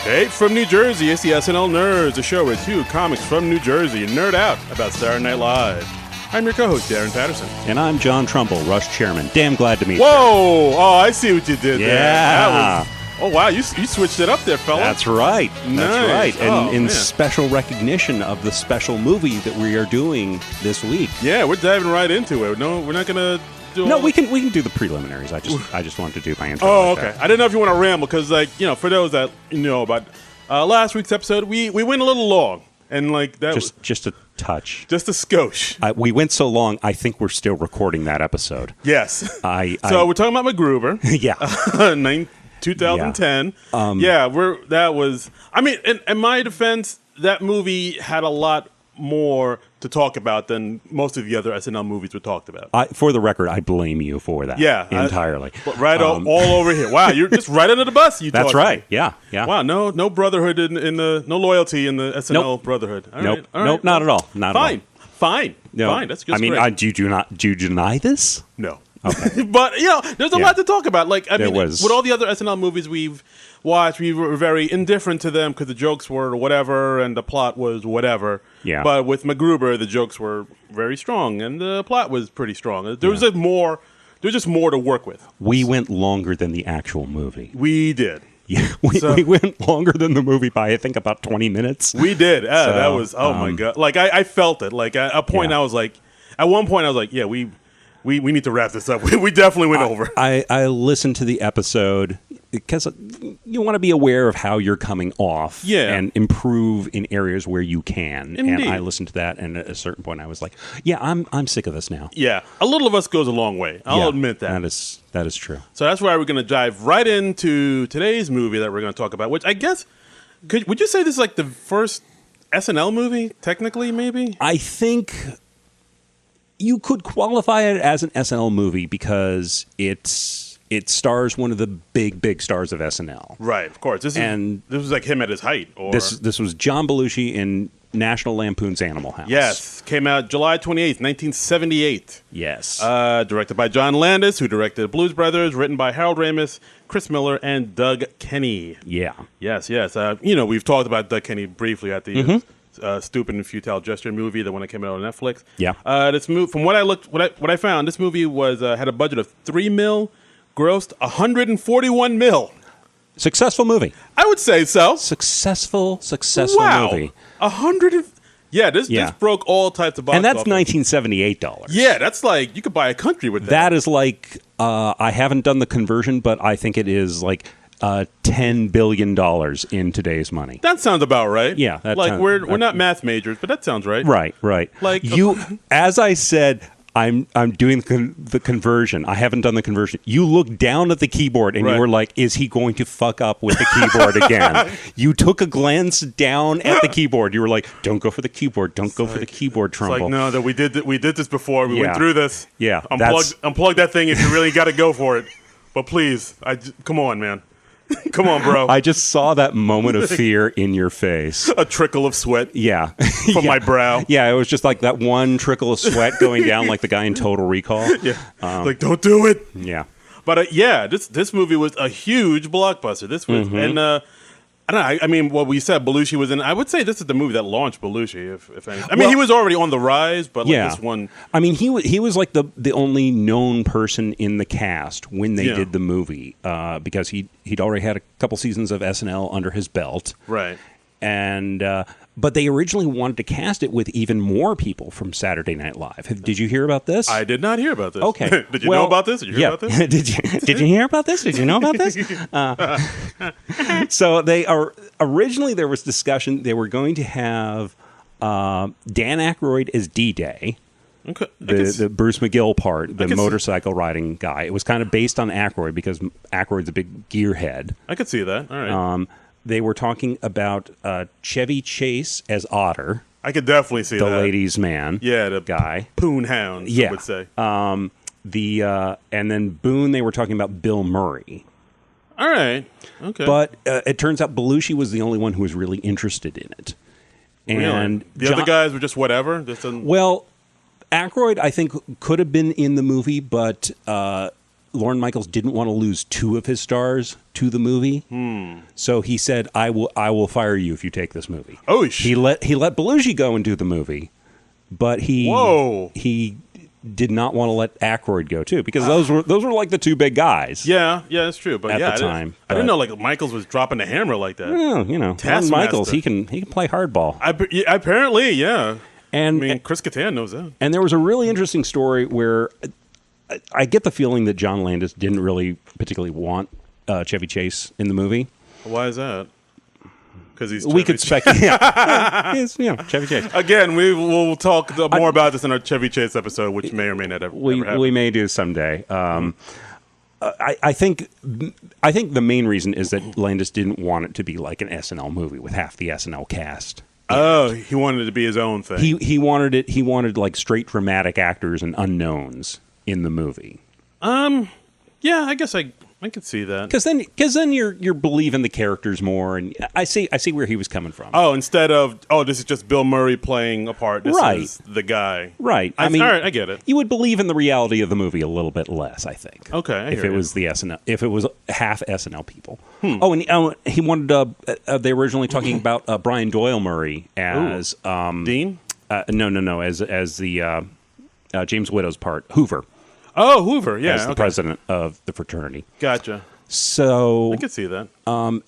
Hey, from New Jersey, it's the SNL Nerds, a show where two comics from New Jersey nerd out about Saturday Night Live. I'm your co-host, Darren Patterson. And I'm John Trumbull, Rush Chairman. Damn glad to meet you. Whoa! Oh, I see what you did there. Yeah. Oh, wow, you switched it up there, fella. That's right. Nice. That's right. And in man. special recognition of the special movie that we are doing this week. Yeah, we're diving right into it. No, we're not going to do No, we can do the preliminaries. I just wanted to do my intro. Oh, like okay. that. I didn't know if you want to ramble, because, for those that know about last week's episode, we went a little long. And, that Just a touch. just a skosh. We went so long, I think we're still recording that episode. Yes. So we're talking about MacGruber. Yeah. 2010. That was. I mean, in my defense, that movie had a lot more to talk about than most of the other SNL movies we talked about. For the record, I blame you for that. Yeah, entirely. All over here. Wow, you're just right under the bus. That's right. Yeah. Wow, no brotherhood in the no loyalty in the SNL brotherhood. All Nope. right. Nope. Not at all. Not at all. Fine. No. Fine. That's just I mean, great. do you deny this? No. Okay. But, there's a lot to talk about. With all the other SNL movies we've watched, we were very indifferent to them because the jokes were whatever and the plot was whatever. Yeah. But with MacGruber, the jokes were very strong and the plot was pretty strong. There was just more to work with. We went longer than the actual movie. We did. Yeah, we went longer than the movie by, I think, about 20 minutes. We did. That was, my God. I felt it. At one point I was like, yeah, we need to wrap this up. We definitely went over. I listened to the episode because you want to be aware of how you're coming off and improve in areas where you can. Indeed. And I listened to that, and at a certain point I was like, yeah, I'm sick of this now. Yeah, a little of us goes a long way. I'll admit that. That is true. So that's why we're going to dive right into today's movie that we're going to talk about, which I guess, would you say this is like the first SNL movie, technically, maybe? I think you could qualify it as an SNL movie because it stars one of the big stars of SNL. Right, of course. This was like him at his height. Or this was John Belushi in National Lampoon's Animal House. Yes, came out July 28th, 1978. Yes. Directed by John Landis, who directed Blues Brothers, written by Harold Ramis, Chris Miller, and Doug Kenny. Yeah. Yes. We've talked about Doug Kenny briefly at the Stupid and Futile Gesture movie, the one that came out on Netflix. Yeah. This movie, from what I found, this movie was had a budget of $3 million, grossed $141 million. Successful movie. I would say so. Successful wow. movie. This broke all types of box and that's office. $1978. Yeah, that's like you could buy a country with that. That is like I haven't done the conversion, but I think it is like $10 billion in today's money. That sounds about right. Yeah, we're not math majors, but that sounds right. Right. Like as I said, I'm doing the conversion. I haven't done the conversion. You looked down at the keyboard and you were like, is he going to fuck up with the keyboard again? You took a glance down at the keyboard. You were like, don't go for the keyboard. Don't go for the keyboard, Trumbull. It's like, no, that we did this before. We went through this. Yeah. Unplug that thing if you really got to go for it. But please, come on, man. Come on, bro. I just saw that moment of fear in your face. A trickle of sweat. Yeah. From my brow. Yeah, it was just like that one trickle of sweat going down like the guy in Total Recall. Yeah. Don't do it. Yeah. But this movie was a huge blockbuster. This was, and I don't know. I mean, what we said, Belushi was in. I would say this is the movie that launched Belushi, if anything. I mean, he was already on the rise, but this one. I mean, he was like the only known person in the cast when they did the movie, because he'd already had a couple seasons of SNL under his belt, right? And but they originally wanted to cast it with even more people from Saturday Night Live. Did you hear about this? I did not hear about this. Okay. Did you know about this? Did you hear about this? Did you hear about this? Did you know about this? So originally there was discussion. They were going to have Dan Aykroyd as D-Day. Okay. The Bruce McGill part, the motorcycle riding guy. It was kind of based on Aykroyd because Aykroyd's a big gearhead. I could see that. All right. They were talking about Chevy Chase as Otter. I could definitely see that. The ladies' man. Yeah, the guy. Poon hound, I would say. And then Boone, they were talking about Bill Murray. All right. Okay. But it turns out Belushi was the only one who was really interested in it. And the other guys were just whatever? Well, Aykroyd, I think, could have been in the movie, but Lorne Michaels didn't want to lose 2 of his stars to the movie, so he said, "I will fire you if you take this movie." Oh, he let Belushi go and do the movie, but he did not want to let Aykroyd go too, because those were like the 2 big guys. Yeah, that's true. But at the time, I didn't know like Michaels was dropping the hammer like that. Well, Lorne Michaels, he can play hardball. Apparently, yeah. And Chris Kattan knows that. And there was a really interesting story where I get the feeling that John Landis didn't really particularly want Chevy Chase in the movie. Why is that? Because he's we could speculate. Yeah, Chevy Chase. Again, we will talk more about this in our Chevy Chase episode, which may or may not ever happen. We may do someday. I think the main reason is that Landis didn't want it to be like an SNL movie with half the SNL cast. Oh, he wanted it to be his own thing. He wanted like straight dramatic actors and unknowns in the movie. Yeah, I guess I could see that. Because then you're believing the characters more, and I see where he was coming from. Oh, instead of this is just Bill Murray playing a part. This is the guy. Right. I mean, all right, I get it. You would believe in the reality of the movie a little bit less, I think. Okay, if it was the SNL, if it was half SNL people. Oh, and he wanted. They were originally talking about Brian Doyle Murray as Dean. No, as the James Widow's part, Hoover. Oh, Hoover, yeah. As the president of the fraternity. Gotcha. So I could see that. And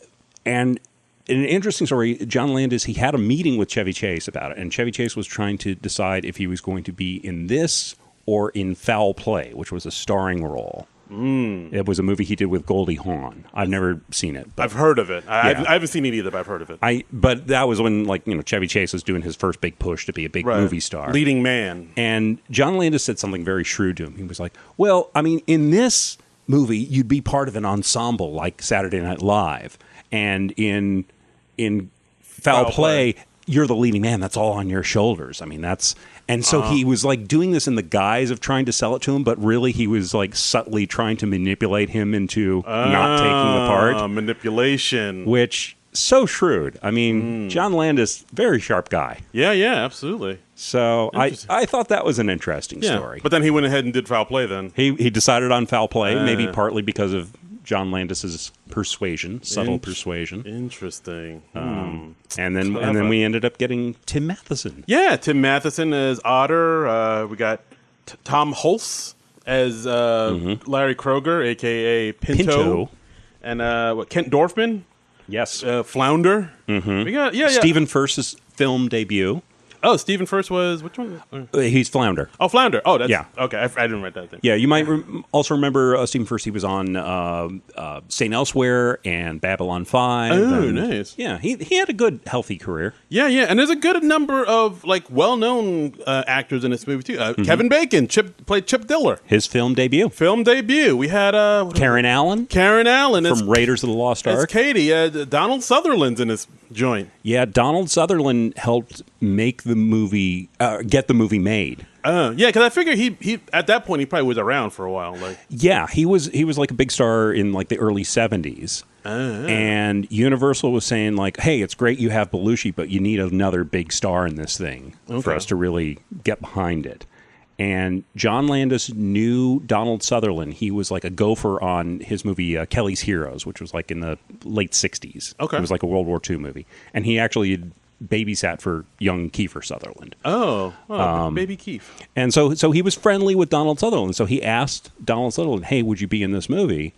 in an interesting story, John Landis, he had a meeting with Chevy Chase about it, and Chevy Chase was trying to decide if he was going to be in this or in Foul Play, which was a starring role. It was a movie he did with Goldie Hawn. I've never seen it. But I've heard of it. I haven't seen it either, but I've heard of it. But that was when, Chevy Chase was doing his first big push to be a big movie star. Leading man. And John Landis said something very shrewd to him. He was like, well, I mean, in this movie, you'd be part of an ensemble like Saturday Night Live. And in Foul Play, you're the leading man. That's all on your shoulders. I mean, that's... And so he was like doing this in the guise of trying to sell it to him, but really he was like subtly trying to manipulate him into not taking the part. Manipulation. Which, so shrewd. I mean, John Landis, very sharp guy. Yeah, absolutely. So I thought that was an interesting story. But then he went ahead and did Foul Play then. He decided on Foul Play, maybe partly because of John Landis's persuasion, subtle persuasion. Interesting. And then we ended up getting Tim Matheson. Yeah, Tim Matheson as Otter. We got Tom Hulse as Larry Kroger, a.k.a. Pinto. And Kent Dorfman? Yes. Flounder. We got Stephen First's film debut. Oh, Stephen First was which one? He's Flounder. Oh, Flounder. Oh, that's okay. I didn't write that thing. Yeah, you might also remember Stephen First. He was on St. Elsewhere and Babylon 5. Oh, nice. Yeah, he had a good, healthy career. Yeah, and there's a good number of like well-known actors in this movie too. Kevin Bacon played Chip Diller. His film debut. We had Karen Allen. From Raiders of the Lost Ark. It's Katie. Donald Sutherland's in this joint. Yeah, Donald Sutherland helped make the movie, get the movie made. Because I figure he at that point he probably was around for a while. Yeah, he was like a big star in like the early 70s. And Universal was saying like, hey, it's great you have Belushi, but you need another big star in this thing for us to really get behind it. And John Landis knew Donald Sutherland. He was like a gopher on his movie Kelly's Heroes, which was like in the late 60s. Okay. It was like a World War II movie. And he actually had babysat for young Kiefer Sutherland. Baby Keith. And so he was friendly with Donald Sutherland. So he asked Donald Sutherland, hey, would you be in this movie?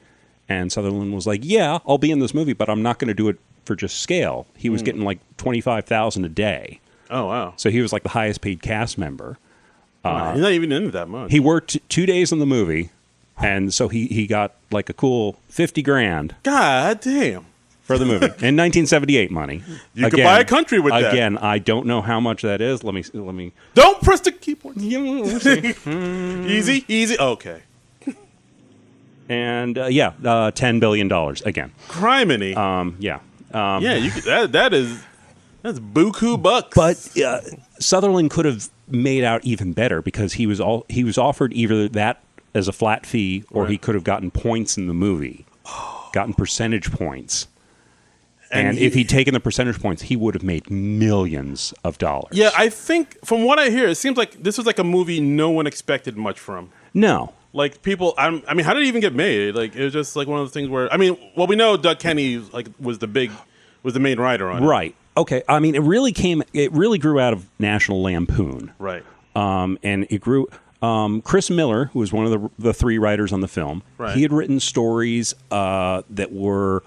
And Sutherland was like, yeah, I'll be in this movie, but I'm not going to do it for just scale. He was getting like $25,000 a day. Oh, wow. So he was like the highest paid cast member. He's not even into that much. He worked 2 days in the movie, and so he got like a cool $50,000. God damn. For the movie in 1978 money. You could buy a country with that. Again, I don't know how much that is. Let me. Don't press the keyboard. Easy. Okay. And $10 billion again. Criminy. You could, that's buku bucks. But Sutherland could have made out even better because he was offered either that as a flat fee or he could have gotten points in the movie, gotten percentage points. And if he'd taken the percentage points, he would have made millions of dollars. Yeah, I think from what I hear, it seems like this was like a movie no one expected much from. No. like people. I mean, how did it even get made? Like it was just like one of those things where we know Doug Kenny like was the main writer on it. Right. Okay. I mean, it really grew out of National Lampoon. Right. And it grew. Chris Miller, who was one of the three writers on the film, right. He had written stories that were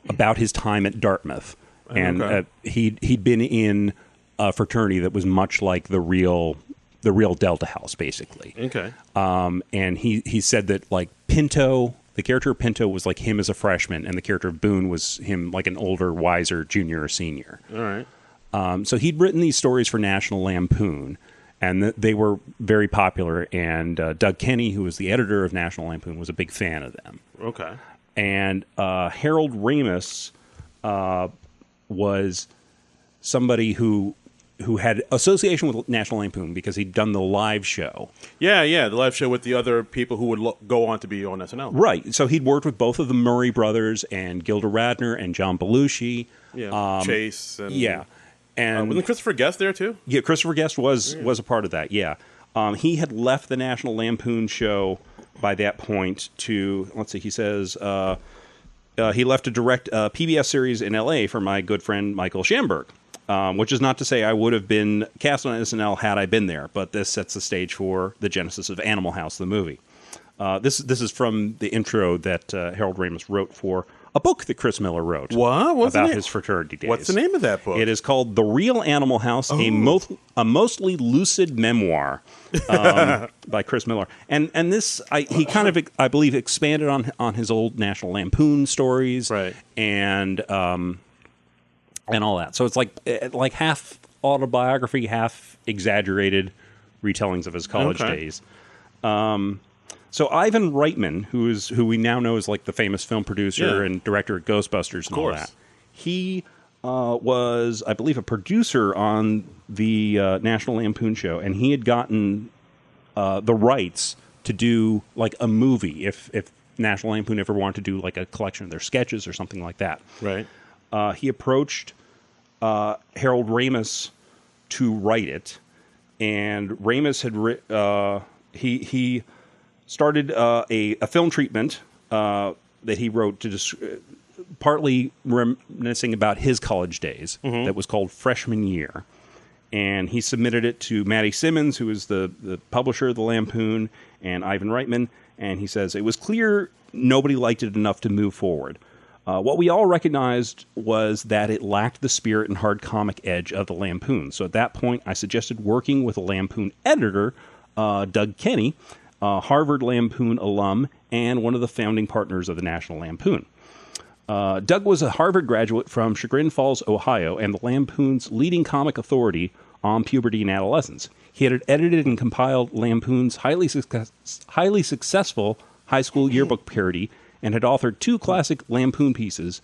about his time at Dartmouth, and he'd been in a fraternity that was much like the real Delta House, basically. Okay. And he said that like Pinto, the character of Pinto was like him as a freshman, and the character of Boone was him like an older, wiser junior or senior. All right. So he'd written these stories for National Lampoon, and they were very popular. And Doug Kenny, who was the editor of National Lampoon, was a big fan of them. Okay. And Harold Ramis was somebody who had association with National Lampoon because he'd done the live show. Yeah, the live show with the other people who would go on to be on SNL. Right. So he'd worked with both of the Murray brothers and Gilda Radner and John Belushi. Yeah, Chase. And, yeah. And wasn't Christopher Guest there, too? Yeah, Christopher Guest was a part of that, yeah. He had left the National Lampoon show by that point to, let's see, he says, he left to direct a PBS series in L.A. for my good friend Michael Schamberg. Which is not to say I would have been cast on SNL had I been there, but this sets the stage for the genesis of Animal House, the movie. This is from the intro that Harold Ramis wrote for a book that Chris Miller wrote. What? What's about his fraternity days. What's the name of that book? It is called The Real Animal House, a mostly lucid memoir by Chris Miller. And this, he kind of, I believe, expanded on his old National Lampoon stories. Right. And all that. So it's like half autobiography, half exaggerated retellings of his college days. So Ivan Reitman, who we now know is like the famous film producer and director of Ghostbusters and all that, he was, I believe, a producer on the National Lampoon show, and he had gotten the rights to do like a movie if National Lampoon ever wanted to do like a collection of their sketches or something like that. Right. He approached Harold Ramis to write it, and Ramis had he started a film treatment that he wrote to partly reminiscing about his college days that was called Freshman Year, and he submitted it to Matty Simmons, who is the publisher of the Lampoon, and Ivan Reitman, and he says it was clear nobody liked it enough to move forward. What we all recognized was that it lacked the spirit and hard comic edge of the Lampoon. So at that point, I suggested working with a Lampoon editor, Doug Kenny, Harvard Lampoon alum, and one of the founding partners of the National Lampoon. Doug was a Harvard graduate from Chagrin Falls, Ohio, and the Lampoon's leading comic authority on puberty and adolescence. He had edited and compiled Lampoon's highly successful high school yearbook parody, and had authored two classic Lampoon pieces,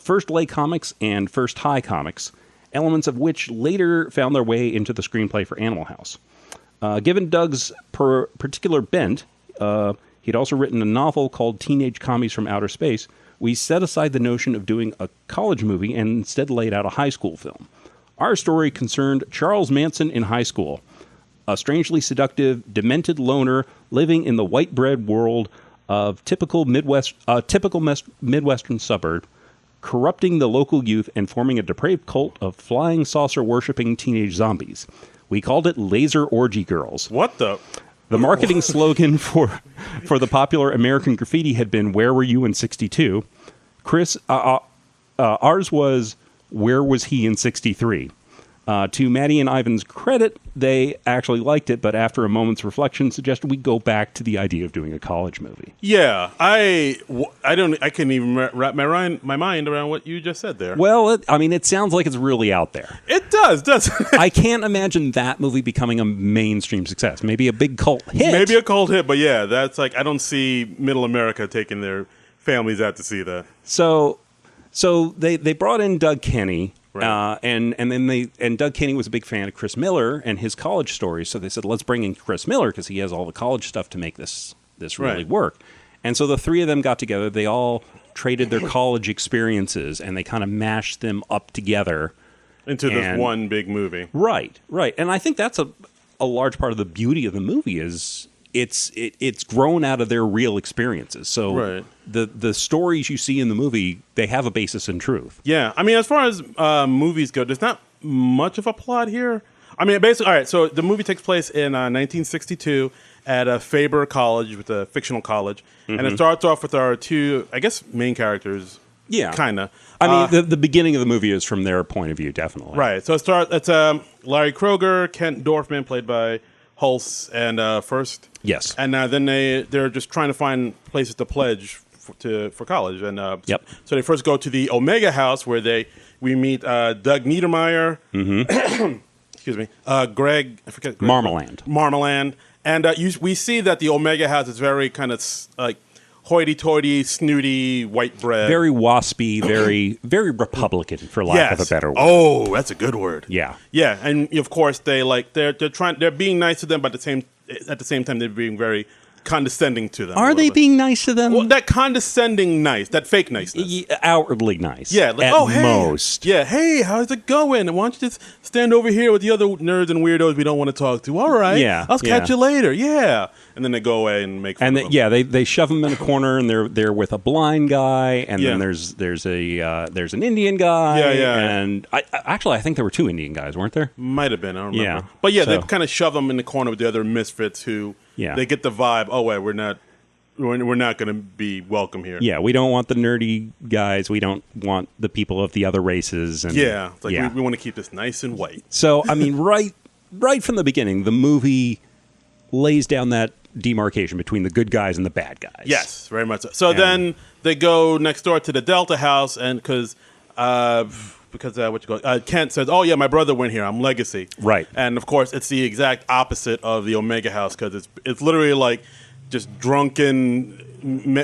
First Lay Comics and First High Comics, elements of which later found their way into the screenplay for Animal House. Given Doug's particular bent, he'd also written a novel called Teenage Commies from Outer Space. We set aside the notion of doing a college movie and instead laid out a high school film. Our story concerned Charles Manson in high school, a strangely seductive, demented loner living in the white bread world of typical Midwestern suburb, corrupting the local youth and forming a depraved cult of flying saucer-worshipping teenage zombies. We called it Laser Orgy Girls. What the? The marketing slogan for the popular American Graffiti had been, "Where were you in '62?" Ours was, "Where was he in '63?" To Maddie and Ivan's credit, they actually liked it, but after a moment's reflection, suggested we go back to the idea of doing a college movie. Yeah, I couldn't even wrap my mind around what you just said there. Well, it sounds like it's really out there. It does, doesn't it? I can't imagine that movie becoming a mainstream success. Maybe a big cult hit. Maybe a cult hit, but yeah, that's like, I don't see middle America taking their families out to see that. So they brought in Doug Kenny. Right. And Doug Kenny was a big fan of Chris Miller and his college stories, so they said, let's bring in Chris Miller because he has all the college stuff to make this really work. And so the three of them got together. They all traded their college experiences, and they kind of mashed them up together into this one big movie. Right. And I think that's a large part of the beauty of the movie is it's grown out of their real experiences. So the stories you see in the movie, they have a basis in truth. Yeah, I mean, as far as movies go, there's not much of a plot here. I mean, basically, all right. So the movie takes place in 1962 at a Faber College, with a fictional college, and it starts off with our two, I guess, main characters. Yeah, kind of. I mean, the beginning of the movie is from their point of view, definitely. Right. So it's Larry Kroger, Kent Dorfman, played by Hulse and First. Yes. And then they're just trying to find places to pledge for college, and so they first go to the Omega House, where we meet Doug Niedermeyer. Excuse me, Greg. I forget. Marmeland. And we see that the Omega House is very kind of like hoity-toity, snooty, white bread. Very waspy, very Republican, for lack of a better word. Oh, that's a good word. Yeah. Yeah, and of course they're being nice to them, but at the same time they're being very condescending to them. Are they being nice to them? Well, that condescending nice, that fake niceness. Outwardly nice. Yeah, like, hey. Most. Yeah, hey, how's it going? Why don't you just stand over here with the other nerds and weirdos we don't want to talk to? All right. Yeah. I'll catch you later. Yeah. And then they go away and make fun of them. They shove them in a corner, and they're with a blind guy, and then there's an Indian guy. And I think there were two Indian guys, weren't there? Might have been. I don't remember. Yeah. But they kind of shove them in the corner with the other misfits who they get the vibe. Oh wait, we're not going to be welcome here. Yeah, we don't want the nerdy guys. We don't want the people of the other races. And it's like we want to keep this nice and white. So I mean, right from the beginning, the movie lays down that demarcation between the good guys and the bad guys. Yes, very much so. So then they go next door to the Delta House, and because Kent says, "Oh yeah, my brother went here. I'm Legacy." Right. And of course, it's the exact opposite of the Omega House, because it's literally like just drunken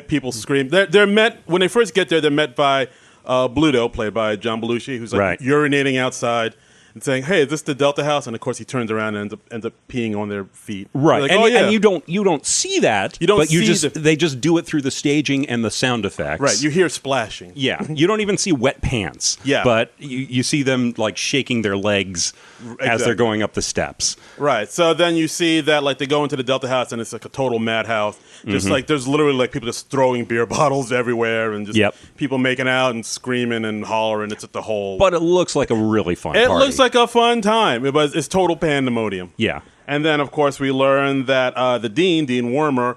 people scream. They're met when they first get there. They're met by Bluto, played by John Belushi, who's like urinating outside and saying, "Hey, is this the Delta House?" And of course, he turns around and ends up peeing on their feet. Right, like, and you don't see that. You don't. But see they just do it through the staging and the sound effects. Right, you hear splashing. Yeah, you don't even see wet pants. Yeah, but you see them like shaking their legs as they're going up the steps. Right. So then you see that like they go into the Delta House, and it's like a total madhouse. Just like there's literally like people just throwing beer bottles everywhere, and just people making out and screaming and hollering. It's at the whole. But it looks like a really fun party. It looks like a fun time. It's total pandemonium. Yeah. And then of course we learn that the Dean Wormer,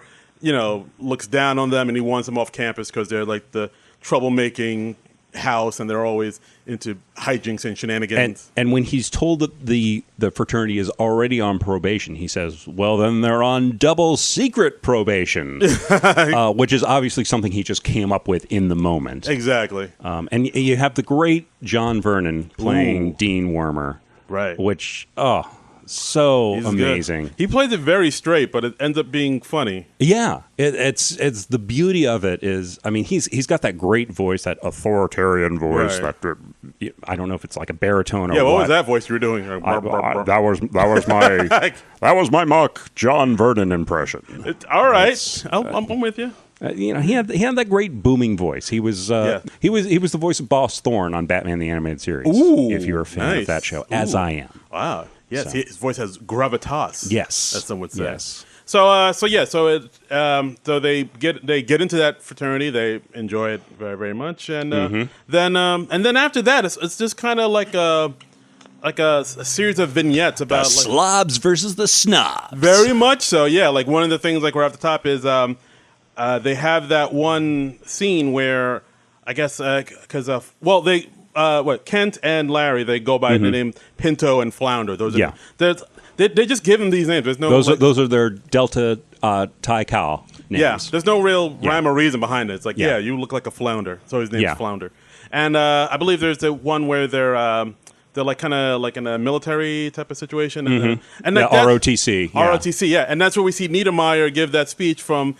looks down on them, and he wants them off campus because they're like the troublemaking house, and they're always into hijinks and shenanigans. And when he's told that the fraternity is already on probation, he says, well, then they're on double secret probation, which is obviously something he just came up with in the moment. Exactly. And you have the great John Vernon playing Dean Wormer. Right. Which, so he's amazing. Good. He plays it very straight, but it ends up being funny. Yeah, it's the beauty of it is, I mean, he's got that great voice, that authoritarian voice. That I don't know if it's like a baritone or what was that voice you were doing? That was my mock John Vernon impression. All right, I'm with you. He had that great booming voice. He was he was the voice of Boss Thorne on Batman the Animated Series. Ooh, if you're a fan of that show, as I am. Wow. Yes, his voice has gravitas. Yes, as some would say. Yes. So they get into that fraternity. They enjoy it very, very much, and then after that, it's just kind of like a series of vignettes about the slobs versus the snobs. Very much so. Yeah, like one of the things like right off the top is they have that one scene where I guess Kent and Larry, they go by the name Pinto and Flounder. Those are they just give them these names. There's no those are their Delta Thai Cow names. Yeah, there's no real rhyme or reason behind it. It's like you look like a flounder, so his name's Flounder. And I believe there's the one where they're like kind of like in a military type of situation, and like ROTC, ROTC, and that's where we see Niedermeyer give that speech from.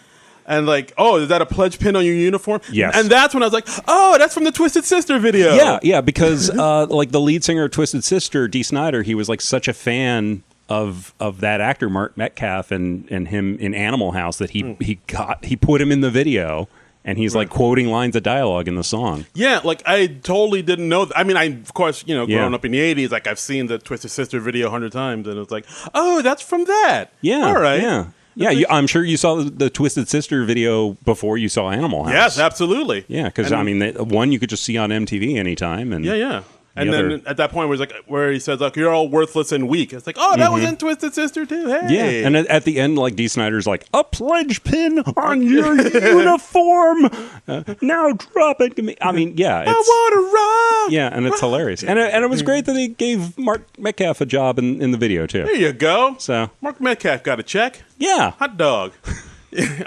And like, oh, is that a pledge pin on your uniform? Yes. And that's when I was like, oh, that's from the Twisted Sister video. Yeah, because like the lead singer of Twisted Sister, Dee Snider, he was like such a fan of that actor Mark Metcalf and him in Animal House that he put him in the video, and he's like quoting lines of dialogue in the song. Yeah, like I totally didn't know. I mean, of course, growing up in the 80s, like I've seen the Twisted Sister video 100 times, and it's like, oh, that's from that. Yeah, all right. Yeah. Yeah, I'm sure you saw the Twisted Sister video before you saw Animal House. Yes, absolutely. Yeah, because I mean, one you could just see on MTV anytime, and yeah. And then at that point, where he says, like, you're all worthless and weak. It's like, oh, that was in Twisted Sister, too. Hey. Yeah, and at the end, like, Dee Snider's like, a pledge pin on your uniform. Now drop it to me. I mean, yeah. I want to rock. Yeah, and it's hilarious. And it was great that he gave Mark Metcalf a job in the video, too. There you go. So Mark Metcalf got a check. Yeah. Hot dog.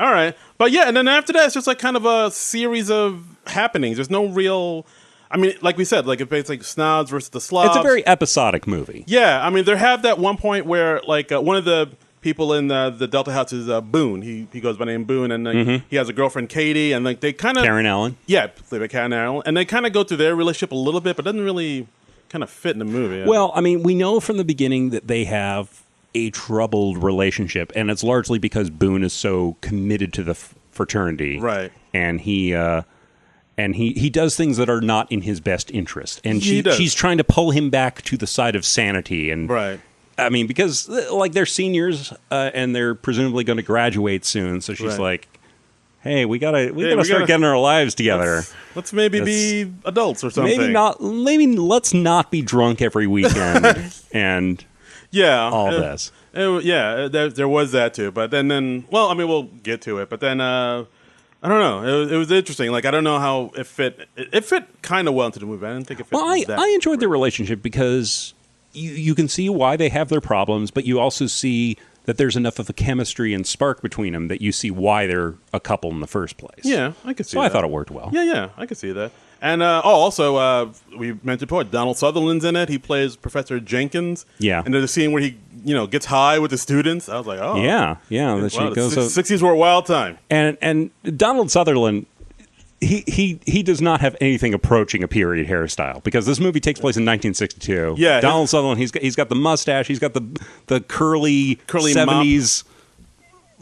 All right. But yeah, and then after that, it's just like kind of a series of happenings. There's no real... I mean, like we said, like it's like snobs versus the slobs. It's a very episodic movie. Yeah, I mean, there have that one point where like one of the people in the Delta House is Boone. He goes by name Boone, and he has a girlfriend Katie, and like they kind of Karen Allen. Yeah, played by Karen Allen, and they kind of go through their relationship a little bit, but doesn't really kind of fit in the movie. Well, I mean, we know from the beginning that they have a troubled relationship, and it's largely because Boone is so committed to the fraternity, right? And he does things that are not in his best interest, and she's trying to pull him back to the side of sanity, and right. I mean, because like they're seniors and they're presumably going to graduate soon, so she's like, "Hey, we gotta start getting our lives together. Let's maybe be adults or something. Maybe let's not be drunk every weekend and all this." There was that too, but then well, I mean, we'll get to it, but then. I don't know. It was interesting. Like, I don't know how it fit. It fit kind of well into the movie. I didn't think it fit. Well, I enjoyed their relationship because you can see why they have their problems, but you also see that there's enough of a chemistry and spark between them that you see why they're a couple in the first place. Yeah, I could see that. So I thought it worked well. Yeah, I could see that. And also, we mentioned before, Donald Sutherland's in it. He plays Professor Jenkins. Yeah. And there's a scene where he, gets high with the students. I was like, oh. Yeah. Wow, the 60s were a wild time. And Donald Sutherland, he does not have anything approaching a period hairstyle because this movie takes place in 1962. Yeah. Donald Sutherland, he's got the mustache. He's got the curly 70s mop.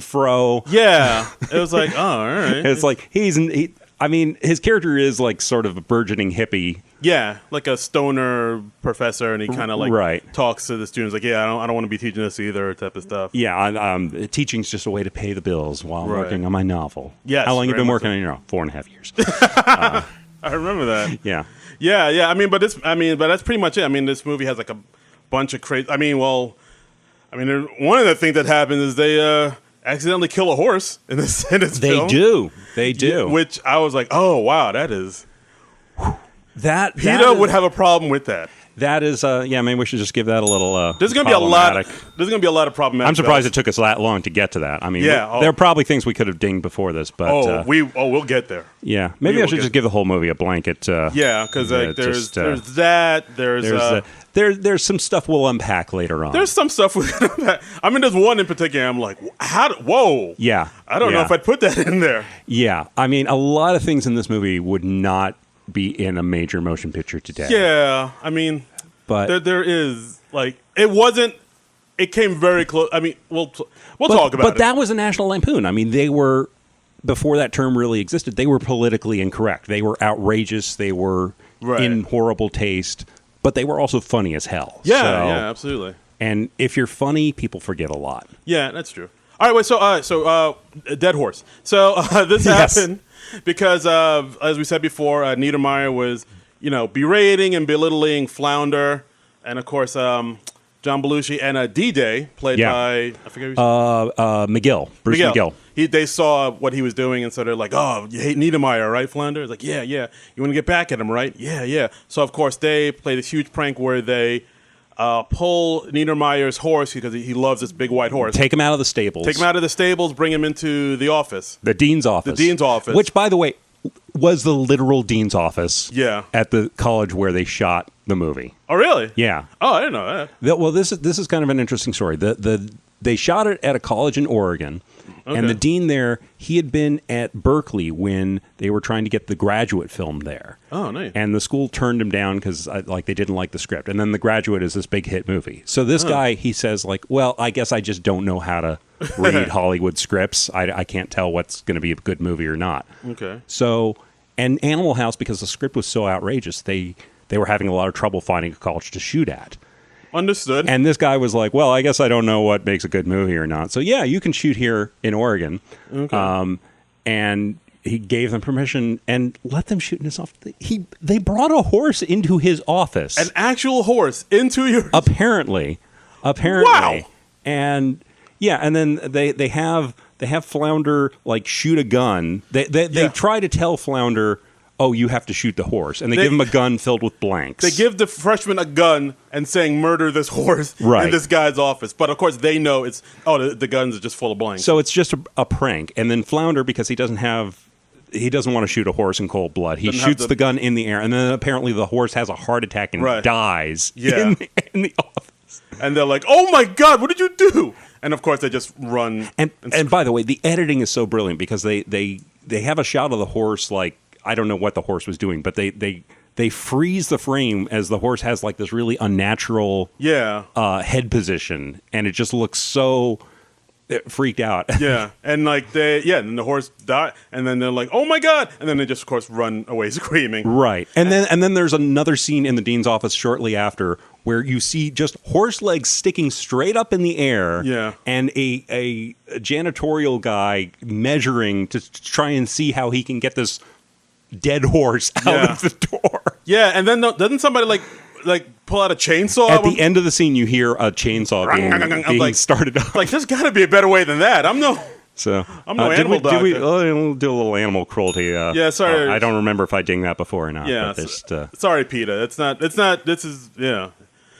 Fro. Yeah. It was like, oh, all right. It's like his character is like sort of a burgeoning hippie. Yeah, like a stoner professor, and he kind of like talks to the students like, yeah, I don't want to be teaching this either, type of stuff. Yeah, teaching's just a way to pay the bills while I'm working on my novel. Yes, how long you been working on your novel? 4.5 years. I remember that. Yeah. I mean, but that's pretty much it. I mean, this movie has like a bunch of crazy. One of the things that happens is they accidentally kill a horse in this film. They do. Which I was like, oh wow, that is. PETA would have a problem with that. That is, maybe we should just give that a little. There's going to be a lot. There's going to be a lot of problematic. I'm surprised it took us that long to get to that. I mean, there are probably things we could have dinged before this, but we'll get there. Yeah, maybe I should just give the whole movie a blanket. Because there's that. There's some stuff we'll unpack later on. There's some stuff we'll unpack. I mean, there's one in particular. I'm like, whoa. Yeah, I don't know if I'd put that in there. Yeah, I mean, a lot of things in this movie would not be in a major motion picture today. Yeah, I mean, but there is like it came very close. I mean, we'll talk about it. But that was a National Lampoon. I mean, they were, before that term really existed, they were politically incorrect. They were outrageous. They were in horrible taste, but they were also funny as hell. Yeah, absolutely. And if you're funny, people forget a lot. Yeah, that's true. All right, wait. So, dead horse. So this happened because as we said before, Niedermeyer was, berating and belittling Flounder, and of course John Belushi and D-Day, played by I forget McGill, Bruce McGill. They saw what he was doing, and so they're like, "Oh, you hate Niedermeyer, right, Flounder?" It's like, "Yeah. You want to get back at him, right? Yeah." So of course they played this huge prank where they pull Niedermeyer's horse because he loves this big white horse. Take him out of the stables. Bring him into the office. The dean's office. Which, by the way, was the literal dean's office. Yeah. At the college where they shot the movie. Oh, really? Yeah. Oh, I didn't know that. Well, this is kind of an interesting story. They shot it at a college in Oregon. Okay. And the dean there, he had been at Berkeley when they were trying to get The Graduate filmed there. Oh, nice. And the school turned him down because they didn't like the script. And then The Graduate is this big hit movie. So this guy, he says well, I guess I just don't know how to read Hollywood scripts. I can't tell what's going to be a good movie or not. Okay. So, and Animal House, because the script was so outrageous, they were having a lot of trouble finding a college to shoot at. Understood. And this guy was like, well, I guess I don't know what makes a good movie or not. So, yeah, you can shoot here in Oregon. Okay. And he gave them permission and let them shoot in his office. They brought a horse into his office. An actual horse into your... Apparently. Wow. And, yeah, and then they have Flounder, like, shoot a gun. They try to tell Flounder... oh, you have to shoot the horse. And they give him a gun filled with blanks. They give the freshman a gun and saying, murder this horse in this guy's office. But, of course, they know it's, the guns are just full of blanks. So it's just a prank. And then Flounder, because he doesn't want to shoot a horse in cold blood, he shoots the gun in the air. And then apparently the horse has a heart attack and dies in the office. And they're like, oh, my God, what did you do? And, of course, they just run. And by the way, the editing is so brilliant because they have a shot of the horse, like, I don't know what the horse was doing, but they freeze the frame as the horse has like this really unnatural head position, and it just looks so freaked out. Yeah, and like then the horse died, and then they're like, oh my God, and then they just of course run away screaming. Right, and then there's another scene in the dean's office shortly after where you see just horse legs sticking straight up in the air, and a janitorial guy measuring to try and see how he can get this dead horse out of the door. Yeah, and then doesn't somebody like pull out a chainsaw? At the end of the scene, you hear a chainsaw being started up. Like, there's got to be a better way than that. I'm no animal doctor. We'll do a little animal cruelty. Yeah, sorry. I don't remember if I dinged that before or not. Yeah, but sorry, PETA. It's not. This is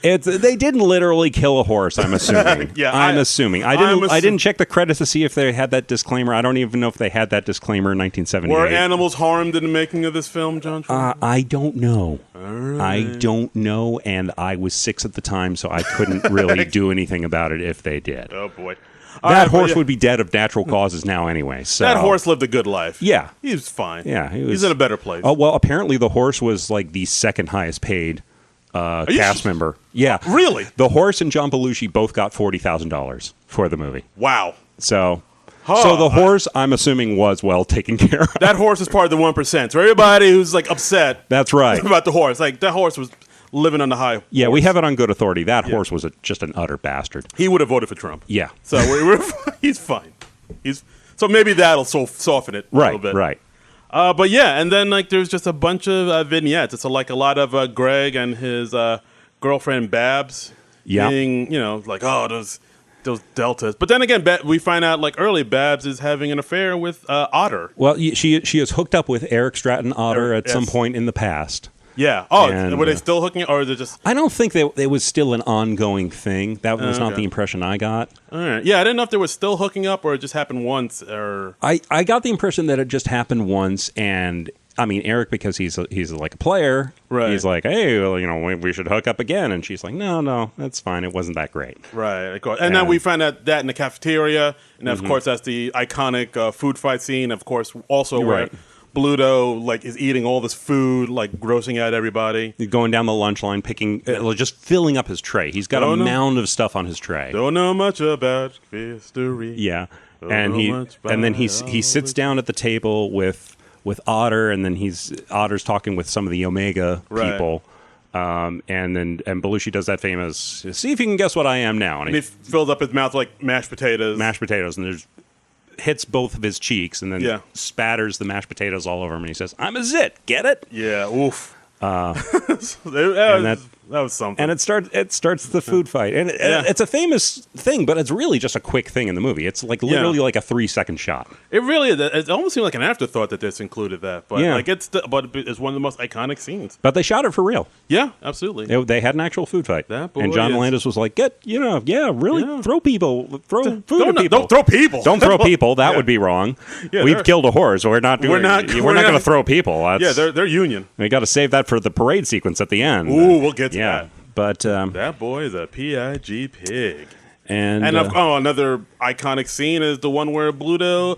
They didn't literally kill a horse, I'm assuming. I'm assuming. I didn't check the credits to see if they had that disclaimer. I don't even know if they had that disclaimer in 1978. Were animals harmed in the making of this film, John? I don't know. Right. I don't know, and I was 6 at the time, so I couldn't really do anything about it if they did. Oh, boy. That horse would be dead of natural causes now anyway. So. That horse lived a good life. Yeah. He was fine. Yeah, he's in a better place. Oh, well, apparently the horse was like the second highest paid cast member. Yeah. Really? The horse and John Belushi both got $40,000 for the movie. Wow. So the horse, I'm assuming, was well taken care of. That horse is part of the 1%. So everybody who's like upset that's right. about the horse, like that horse was living on the high. Yeah, horse. We have it on good authority. That horse was just an utter bastard. He would have voted for Trump. Yeah. So he's fine. So maybe that'll soften it a little bit. Right. But yeah, and then like there's just a bunch of vignettes. It's like a lot of Greg and his girlfriend Babs being, like, oh, those deltas. But then again, we find out like early Babs is having an affair with Otter. Well, she is hooked up with Eric Stratton Otter at some point in the past. Yeah. Oh, were they still hooking up, or is it just? I don't think it was still an ongoing thing. That was not the impression I got. All right. Yeah, I didn't know if they were still hooking up or it just happened once. Or I got the impression that it just happened once, and I mean Eric, because he's like a player. Right. He's like, hey, well, we should hook up again, and she's like, no, that's fine. It wasn't that great. Right. Of course. And then we find out that in the cafeteria, and of course that's the iconic food fight scene. Of course, also where Bluto like is eating all this food, like grossing out everybody. He's going down the lunch line, picking, just filling up his tray. He's got a mound of stuff on his tray. Don't know much about history. Yeah, and then he sits down at the table with Otter, and then Otter's talking with some of the Omega people. And Belushi does that famous, see if you can guess what I am now. And he fills up his mouth like mashed potatoes. And there's hits both of his cheeks and then spatters the mashed potatoes all over him, and he says, I'm a zit, get it? Yeah, oof. That was something. And it starts the food fight. And it's a famous thing, but it's really just a quick thing in the movie. It's like literally like a 3-second shot. It really is. It almost seemed like an afterthought that this included that. But like it's one of the most iconic scenes. But they shot it for real. Yeah, absolutely. They had an actual food fight. And John Landis was like, throw people. Throw food at people. Don't throw people. Don't throw people. That would be wrong. Yeah, we've killed a horse. We're not going to throw people. They're union. We got to save that for the parade sequence at the end. Ooh, we'll get to that. But that boy is a PIG pig. And another iconic scene is the one where Bluto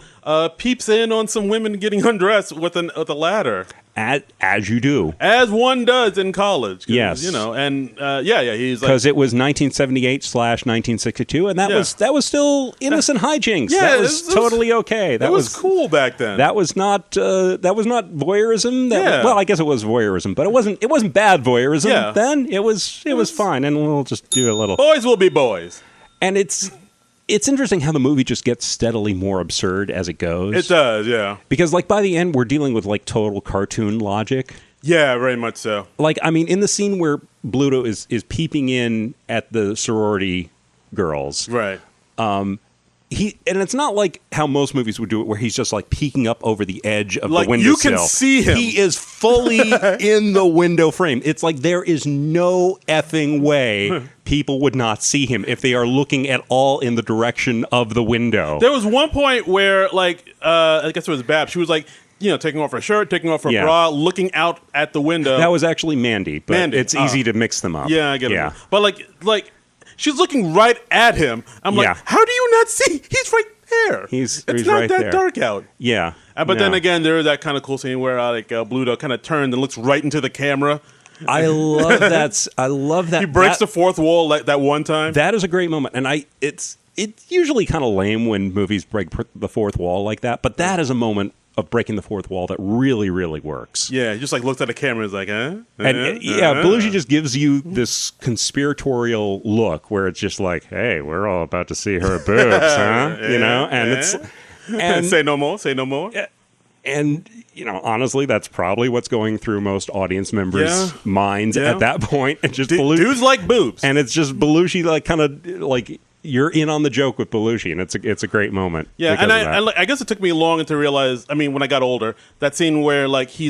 peeps in on some women getting undressed with a ladder. As you do. As one does in college. Yes. He's like... Because it was 1978/1962, and that was still innocent hijinks. Yeah, that was totally okay. That was cool back then. That was not voyeurism. I guess it was voyeurism, but it wasn't bad voyeurism then. It was fine, and we'll just do a little... Boys will be boys. And it's interesting how the movie just gets steadily more absurd as it goes. It does, yeah. Because, like, by the end, we're dealing with, like, total cartoon logic. Yeah, very much so. Like, I mean, in the scene where Bluto is peeping in at the sorority girls. Right. And it's not like how most movies would do it, where he's just like peeking up over the edge of the windowsill. You can see him. He is fully in the window frame. It's like there is no effing way people would not see him if they are looking at all in the direction of the window. There was one point where, like, I guess it was Bab. She was like, taking off her shirt, taking off her bra, looking out at the window. That was actually Mandy, but it's easy to mix them up. Yeah, I get it. But like. She's looking right at him. I'm like, how do you not see? He's right there. It's not right that there. dark out. Yeah. But then again, there is that kind of cool scene where Bluto kind of turns and looks right into the camera. I love that. I love that. He breaks the fourth wall that one time. That is a great moment. And it's usually kind of lame when movies break the fourth wall like that. But that is a moment of breaking the fourth wall that really, really works. Yeah, he just like looks at the camera and is like, Belushi just gives you this conspiratorial look where it's just like, hey, we're all about to see her boobs, huh? And say no more. And honestly, that's probably what's going through most audience members' minds at that point. And just Belushi, dudes like boobs, and it's just Belushi, like kind of like. You're in on the joke with Belushi, and it's a great moment. Yeah, and I guess it took me long to realize. I mean, when I got older, that scene where he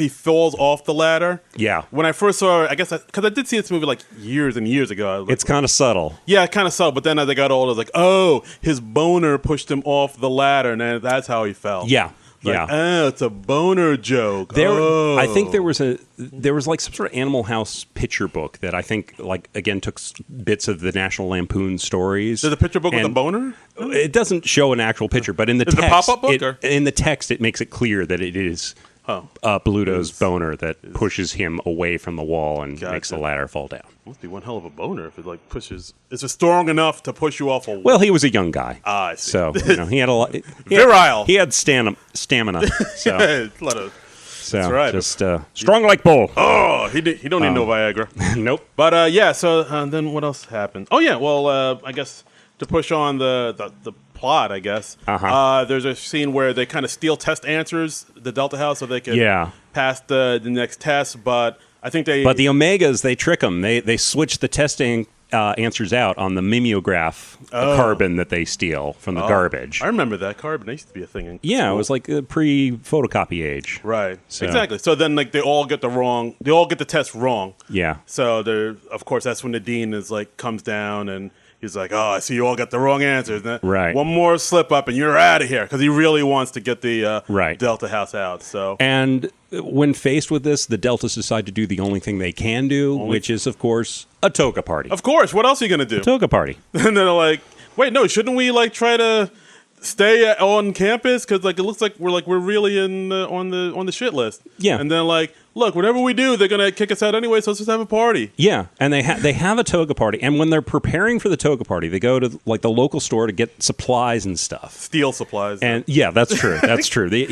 falls off the ladder. Yeah. When I first saw it, I guess because I did see this movie like years and years ago. It's kind of subtle. Yeah, kind of subtle. But then as I got older, I was like, oh, his boner pushed him off the ladder, and then that's how he fell. Yeah. Oh, it's a boner joke. I think there was like some sort of Animal House picture book that I think again took bits of the National Lampoon stories. There's a picture book with a boner? It doesn't show an actual picture, but in the text, it a pop-up book? In the text, it makes it clear that it is Bluto's boner that pushes him away from the wall and makes the ladder fall down. Must be one hell of a boner if it pushes. Is it strong enough to push you off a wall? Well, he was a young guy. I see. So he had a lot. Virile. He had stamina. So. A lot of. So that's right. Just strong like bull. Oh, he don't need no Viagra. Nope. But So then what else happened? Oh yeah. Well, I guess to push on the plot, I guess. There's a scene where they kind of steal test answers, the Delta House, so they can pass the next test. But I think But the Omegas, they trick them. They switch the testing answers out on the mimeograph carbon that they steal from the garbage. I remember that carbon. That used to be a thing. It was like a pre-photocopy age. Right. So. Exactly. So then they all get the test wrong. Yeah. So of course that's when the dean is comes down and he's like, oh, I see you all got the wrong answers. Right. One more slip up and you're out of here, because he really wants to get the Delta House out. So. And when faced with this, the Deltas decide to do the only thing they can do, which is, of course, a toga party. Of course. What else are you going to do? A toga party. And they're like, wait, no, shouldn't we try to stay on campus? Because it looks like we're really on the shit list. Yeah. And then look, whatever we do, they're gonna kick us out anyway. So let's just have a party. Yeah, and they have a toga party, and when they're preparing for the toga party, they go to the local store to get supplies and stuff. Steal supplies. And that's true. That's true. They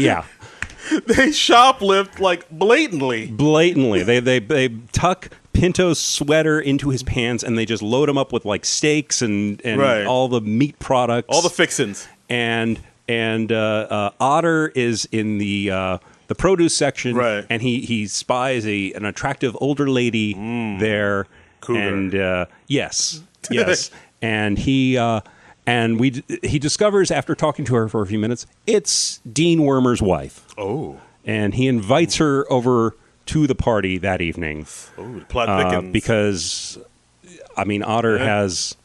shoplift blatantly. Blatantly, they tuck Pinto's sweater into his pants, and they just load him up with steaks and all the meat products, all the fixins. And Otter is in the produce section, and he spies an attractive older lady there. Cougar. And yes, and he discovers after talking to her for a few minutes, it's Dean Wormer's wife. Oh, and he invites her over to the party that evening. Oh, the plot thickens. Because Otter has.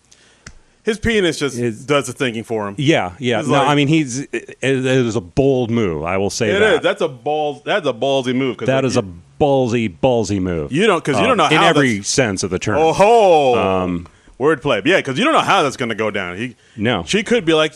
His penis just does the thinking for him. Yeah. No, it is a bold move. I will say that. It is. That's a ballsy move. That is a ballsy move. You don't know how in every sense of the term. Oh, Wordplay. But yeah, because you don't know how that's going to go down. No. She could be like,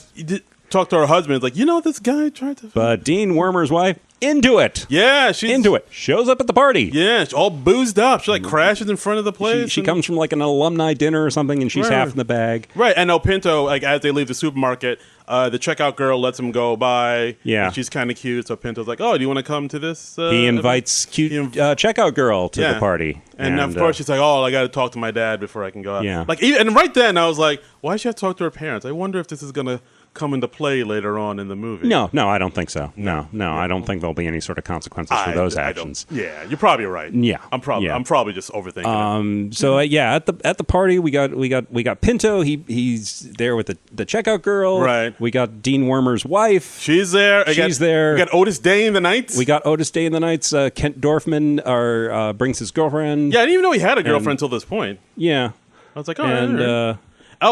talk to her husband. Like, this guy tried to... But Dean Wormer's wife, into it. Yeah, she's... Into it. Shows up at the party. Yeah, she's all boozed up. She, crashes in front of the place. She comes from, an alumni dinner or something, and she's half in the bag. Right, and El Pinto, as they leave the supermarket, the checkout girl lets him go by. Yeah. And she's kind of cute, so Pinto's like, oh, do you want to come to this? He invites cute checkout girl to the party. And of course, she's like, oh, I got to talk to my dad before I can go out. Yeah. And right then, I was like, why does she have to talk to her parents? I wonder if this is going to come into play later on in the movie. No, I don't think so. No, I don't think there'll be any sort of consequences for those actions. Yeah, you're probably right. Yeah, I'm probably just overthinking it. So at the party we got Pinto. He's there with the checkout girl. Right. We got Dean Wormer's wife. She's there. She's there. We got Otis Day in the Nights. Kent Dorfman brings his girlfriend. Yeah, I didn't even know he had a girlfriend until this point. Yeah. I was like, oh,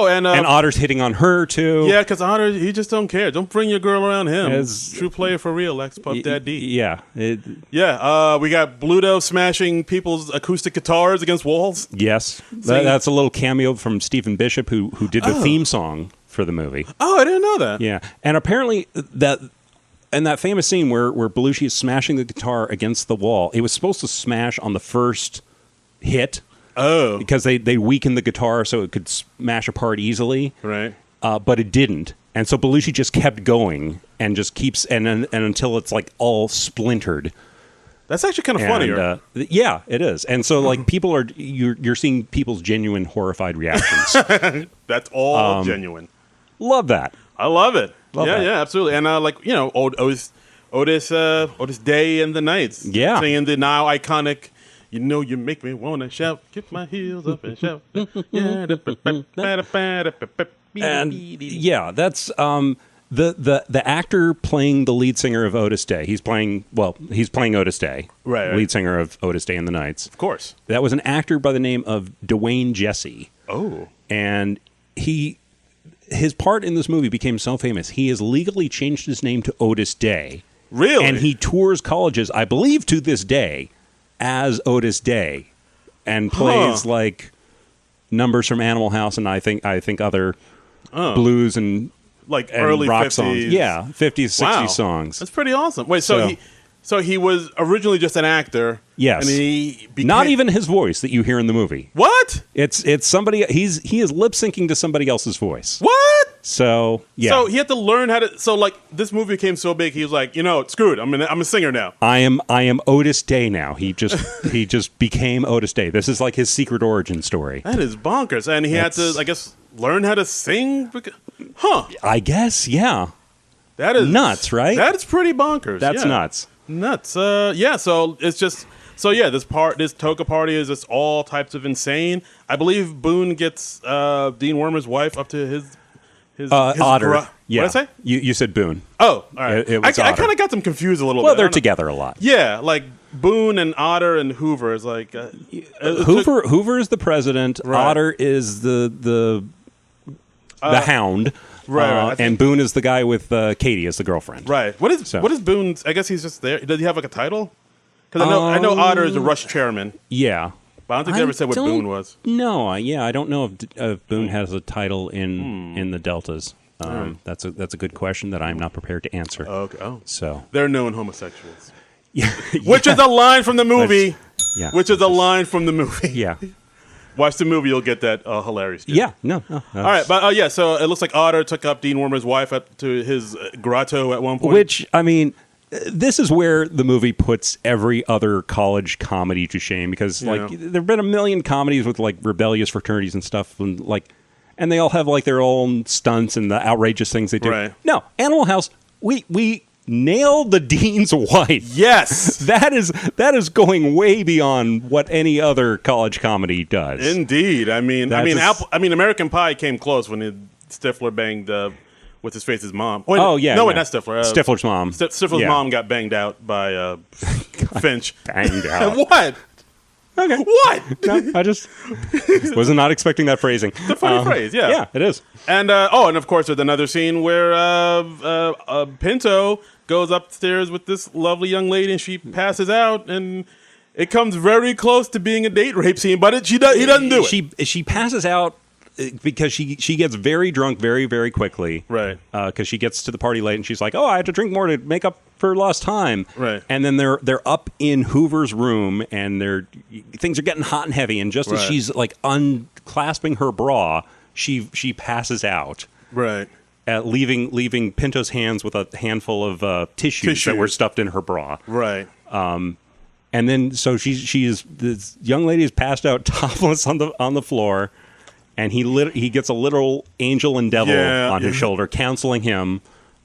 and and Otter's hitting on her too. Yeah, because Otter, he just don't care. Don't bring your girl around him. True player for real, ex Puff Dad D. Yeah. We got Bluto smashing people's acoustic guitars against walls. Yes, that's a little cameo from Stephen Bishop, who did the theme song for the movie. Oh, I didn't know that. Yeah, and apparently that famous scene where Belushi is smashing the guitar against the wall, it was supposed to smash on the first hit. Oh. Because they weakened the guitar so it could smash apart easily. Right. But it didn't. And so Belushi just kept going and just keeps and until it's all splintered. That's actually kind of funny. Yeah, it is. And so people are you're seeing people's genuine horrified reactions. That's all genuine. Love that. I love it. Love that. Yeah, absolutely. And Otis Day and the Nights. Yeah. Singing the now iconic you make me want to shout, kick my heels up and shout. And yeah, that's the actor playing the lead singer of Otis Day. He's playing Otis Day, right? Lead singer of Otis Day and the Nights. Of course. That was an actor by the name of Dwayne Jesse. Oh. And his part in this movie became so famous, he has legally changed his name to Otis Day. Really? And he tours colleges, I believe to this day, as Otis Day, and plays numbers from Animal House and I think other blues and early rock 50s. songs. Yeah, 50s, 60s songs. That's pretty awesome. Wait, so he was originally just an actor. Yes. And he became... Not even his voice that you hear in the movie. What? It's somebody he is lip syncing to somebody else's voice. What? So yeah. So he had to learn how to. So this movie became so big, he was like, screw it. I'm a singer now. I am Otis Day now. He just became Otis Day. This is his secret origin story. That is bonkers. And he had to, I guess, learn how to sing. Huh? I guess, yeah. That is nuts, right? That is pretty bonkers. That's nuts. Nuts. Yeah. So it's just. So yeah, this Toka party is just all types of insane. I believe Boone gets Dean Wormer's wife up to his Otter. Yeah. What did I say? You said Boone. Oh, all right. It was I kind of got them confused a little bit. Well, they're together a lot. Yeah, Boone and Otter and Hoover is Hoover is the president. Right. Otter is the hound. Right. And Boone is the guy with Katie as the girlfriend. Right. What is Boone's? I guess he's just there. Does he have a title? Because I know Otter is the Rush chairman. Yeah. But I don't think they ever said what Boone was. No, I don't know if Boone has a title in the Deltas. That's a good question that I'm not prepared to answer. Okay. Oh. So they're known homosexuals. Yeah. Which is a line from the movie. Yeah. Which is a line from the movie. Yeah. Watch the movie, you'll get that hilarious. Dude. Yeah. No. All right, but so it looks like Otter took up Dean Wormer's wife up to his grotto at one point. Which, I mean, this is where the movie puts every other college comedy to shame because there've been a million comedies with rebellious fraternities and stuff and they all have their own stunts and the outrageous things they do. Right. No, Animal House, we nailed the dean's wife. Yes. That is going way beyond what any other college comedy does. Indeed. American Pie came close when Stifler banged what's his face's mom. Wait, oh yeah, no, yeah. Wait, not Stifler. Stifler's mom. Stifler's mom got banged out by Finch. Banged out. What? Okay. What? No, I just was not expecting that phrasing. It's a funny phrase, yeah. Yeah, it is. And and of course, there's another scene where Pinto goes upstairs with this lovely young lady, and she passes out, and it comes very close to being a date rape scene, but he doesn't do it. She passes out because she gets very drunk very, very quickly. Right. Because she gets to the party late and she's like, oh, I have to drink more to make up for lost time. Right. And then they're up in Hoover's room and things are getting hot and heavy. And just as she's like unclasping her bra, she passes out. Right. Leaving Pinto's hands with a handful of tissues that were stuffed in her bra. Right. And then so this young lady is passed out topless on the floor, and he gets a literal angel and devil on his shoulder, counseling him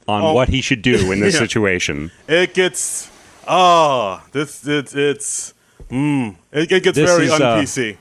on what he should do in this situation. It gets it gets very un-PC.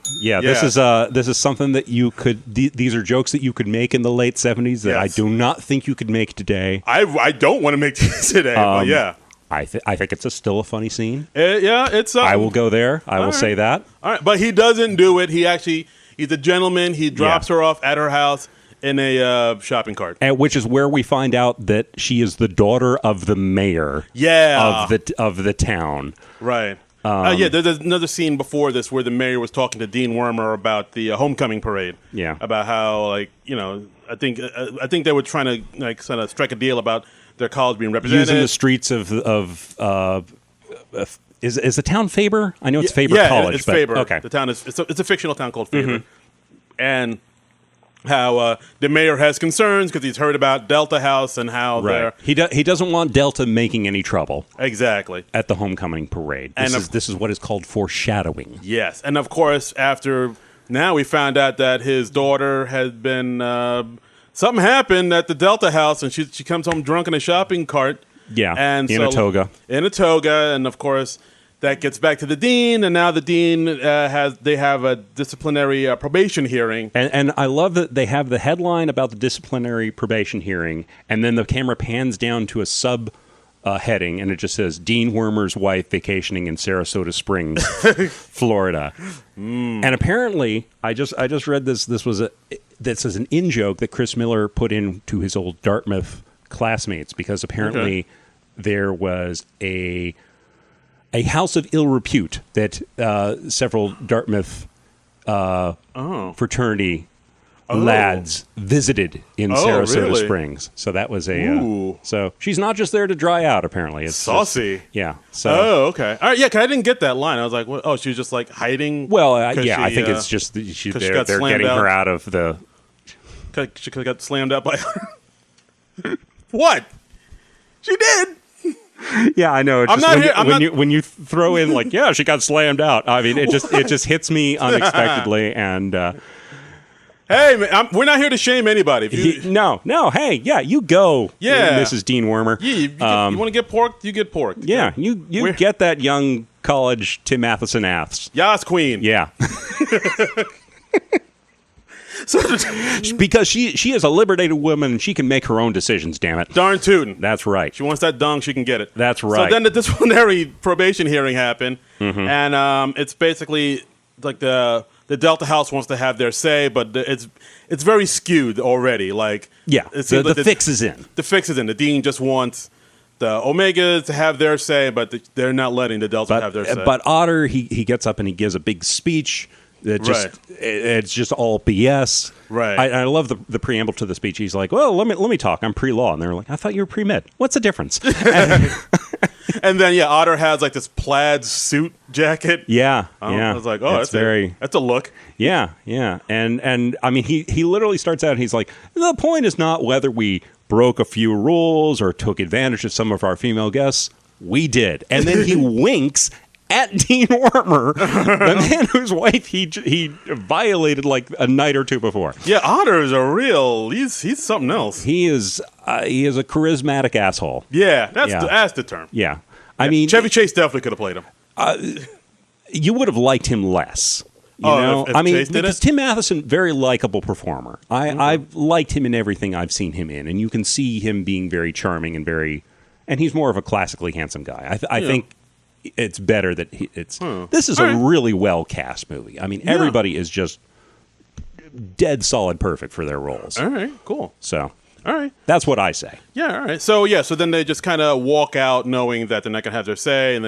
This is something that you could. These are jokes that you could make in the late 70s that I do not think you could make today. I don't want to make these today, but yeah. I think it's still a funny scene. It's. I will go there. I will say that. All right, but he doesn't do it. He's a gentleman. He drops her off at her house in a shopping cart, which is where we find out that she is the daughter of the mayor. Of the town. Right. There's another scene before this where the mayor was talking to Dean Wormer about the homecoming parade. Yeah. About how, I think they were trying to sort of strike a deal about their college being represented. Using the streets of is the town Faber? I know it's Faber College. It's Faber. Okay. The town it's a fictional town called Faber, and how the mayor has concerns because he's heard about Delta House and how he doesn't want Delta making any trouble. Exactly. At the homecoming parade. This is what is called foreshadowing. Yes, and of course now we found out that his daughter had been. Something happened at the Delta House, and she comes home drunk in a shopping cart. Yeah, and in a toga. In a toga, and of course that gets back to the dean, and now the dean have a disciplinary probation hearing. And I love that they have the headline about the disciplinary probation hearing, and then the camera pans down to a sub heading, and it just says Dean Wormer's wife vacationing in Sarasota Springs, Florida. And apparently, I just read this. This is an in-joke that Chris Miller put into his old Dartmouth classmates, because apparently there was a house of ill repute that several Dartmouth fraternity lads visited in Sarasota Springs. So that was so she's not just there to dry out, apparently. It's saucy. So. Oh, okay. All right, yeah, 'cause I didn't get that line. I was like, she was just like hiding? Well, I think it's just they're getting her out of the... She could have got slammed out by What? She did. Yeah, I know. I'm not here. When you throw in she got slammed out. I mean, it just hits me unexpectedly, and hey, man, we're not here to shame anybody. No. Hey, you go. Yeah, Mrs. Dean Wormer. Yeah, you want to get porked, you get porked. Yeah, you get that young college Tim Matheson ass. Yas queen. Yeah. Because she is a liberated woman and she can make her own decisions, damn it. Darn tootin'. That's right. She wants that dong, she can get it. That's right. So then the disciplinary probation hearing happened, and it's basically like the Delta House wants to have their say, but it's very skewed already. The fix is in. The fix is in. The dean just wants the Omegas to have their say, but they're not letting the Delta have their say. But Otter, he gets up and he gives a big speech. It's just all BS. Right. I love the preamble to the speech. He's like, "Well, let me talk. I'm pre-law," and they're like, "I thought you were pre-med. What's the difference?" And then Otter has like this plaid suit jacket. Yeah. I was like, that's a look. Yeah. And I mean, he literally starts out and he's like, "The point is not whether we broke a few rules or took advantage of some of our female guests. We did." And then he winks at Dean Wormer, the man whose wife he violated like a night or two before. Yeah, Otter is he's something else. He is a charismatic asshole. Yeah, that's the term. Yeah. I mean, Chevy Chase definitely could have played him. You would have liked him less. You know? If Chase did because it? Tim Matheson, very likable performer. I've liked him in everything I've seen him in, and you can see him being very charming and he's more of a classically handsome guy. I think it's better that this is a really well cast movie. I mean, everybody is just dead solid perfect for their roles. All right, cool. So, all right, that's what I say. Yeah, all right. So so then they just kind of walk out knowing that they're not going to have their say, and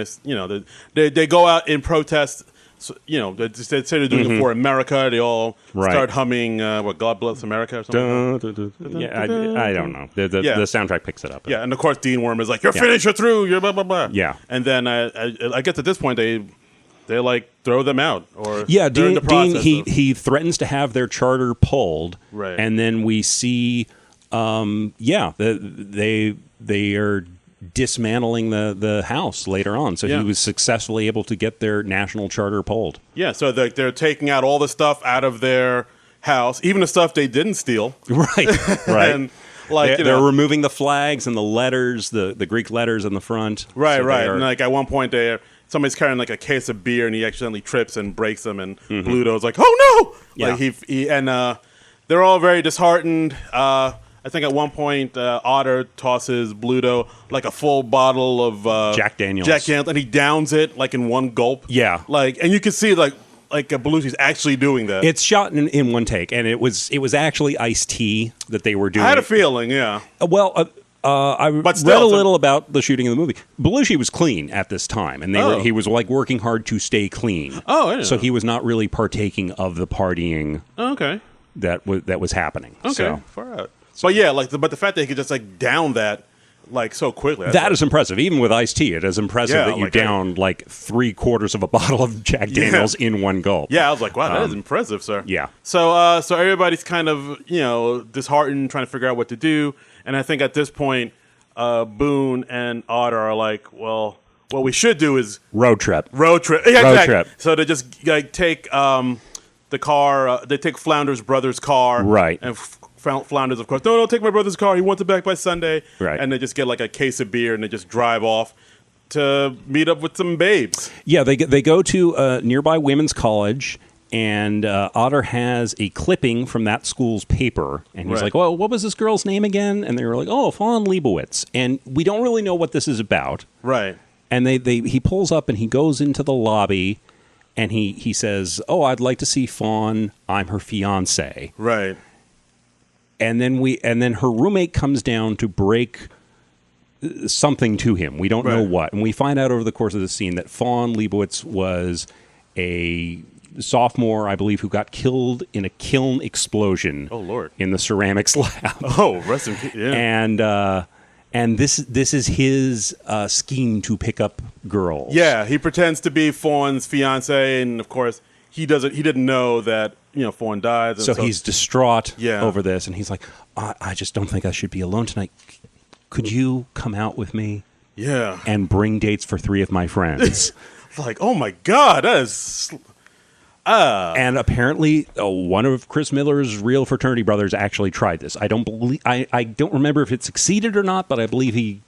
they go out in protest So, they say they're doing it for America. They all start humming, God Bless America or something. Yeah, I don't know. The soundtrack picks it up. Yeah, and of course Dean Worm is like, you're finished, you're through, you're blah, blah, blah. Yeah. And then I guess at this point they like throw them out. Or Dean he threatens to have their charter pulled. Right. And then we see, they are dismantling the house later on. So he was successfully able to get their national charter pulled. Yeah, so they're taking out all the stuff out of their house, even the stuff they didn't steal. Right. And they're removing the flags and the letters, the Greek letters in the front. Right. And like at one point somebody's carrying like a case of beer and he accidentally trips and breaks them, and Bluto's like, oh no! Yeah. Like and they're all very disheartened. I think at one point Otter tosses Bluto like a full bottle of Jack Daniels, and he downs it like in one gulp. Yeah, and you can see like Belushi's actually doing that. It's shot in one take, and it was actually iced tea that they were doing. I had a feeling, yeah. I read a little about the shooting of the movie. Belushi was clean at this time, and he was like working hard to stay clean. Oh, so he was not really partaking of the partying. Okay, that was happening. Okay, so. far out. But yeah, but the fact that he could just like down that like so quickly. That is impressive. Even with iced tea, it is impressive that you downed like 3/4 of a bottle of Jack Daniels in one gulp. Yeah, I was like, wow, that is impressive, sir. Yeah. So everybody's kind of disheartened, trying to figure out what to do, and I think at this point, Boone and Otter are like, well, what we should do is road trip. Yeah, road trip. So they just like take the car. They take Flounder's brother's car. Right. And Flounders, of course, no, take my brother's car. He wants it back by Sunday. Right. And they just get like a case of beer and they just drive off to meet up with some babes. Yeah, they go to a nearby women's college, and Otter has a clipping from that school's paper. And he's like, well, what was this girl's name again? And they were like, oh, Fawn Leibowitz. And we don't really know what this is about. Right. And he pulls up and he goes into the lobby, and he says, oh, I'd like to see Fawn. I'm her fiance. Right. And then her roommate comes down to break something to him. We don't know what. And we find out over the course of the scene that Fawn Leibowitz was a sophomore, I believe, who got killed in a kiln explosion. Oh, Lord. In the ceramics lab. Oh, rest in peace. Yeah. And this is his scheme to pick up girls. Yeah, he pretends to be Fawn's fiance, and of course he didn't know that Fawn died. And so he's distraught over this, and he's like, I just don't think I should be alone tonight. Could you come out with me? Yeah. And bring dates for 3 of my friends. Like, oh my God, that is. And apparently, one of Chris Miller's real fraternity brothers actually tried this. I don't remember if it succeeded or not, but I believe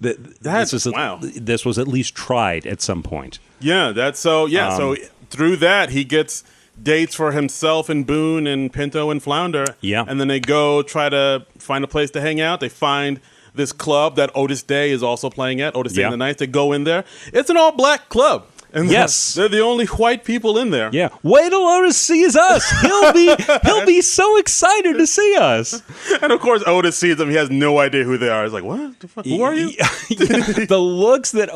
this was at least tried at some point. Yeah, so through that he gets dates for himself and Boone and Pinto and Flounder. Yeah. And then they go try to find a place to hang out. They find this club that Otis Day is also playing at, Otis Day and the Nights. They go in there. It's an all-black club. And yes, they're the only white people in there. Yeah, wait till Otis sees us. He'll be so excited to see us. And of course, Otis sees them. He has no idea who they are. He's like, "What the fuck? Who are you?" The looks that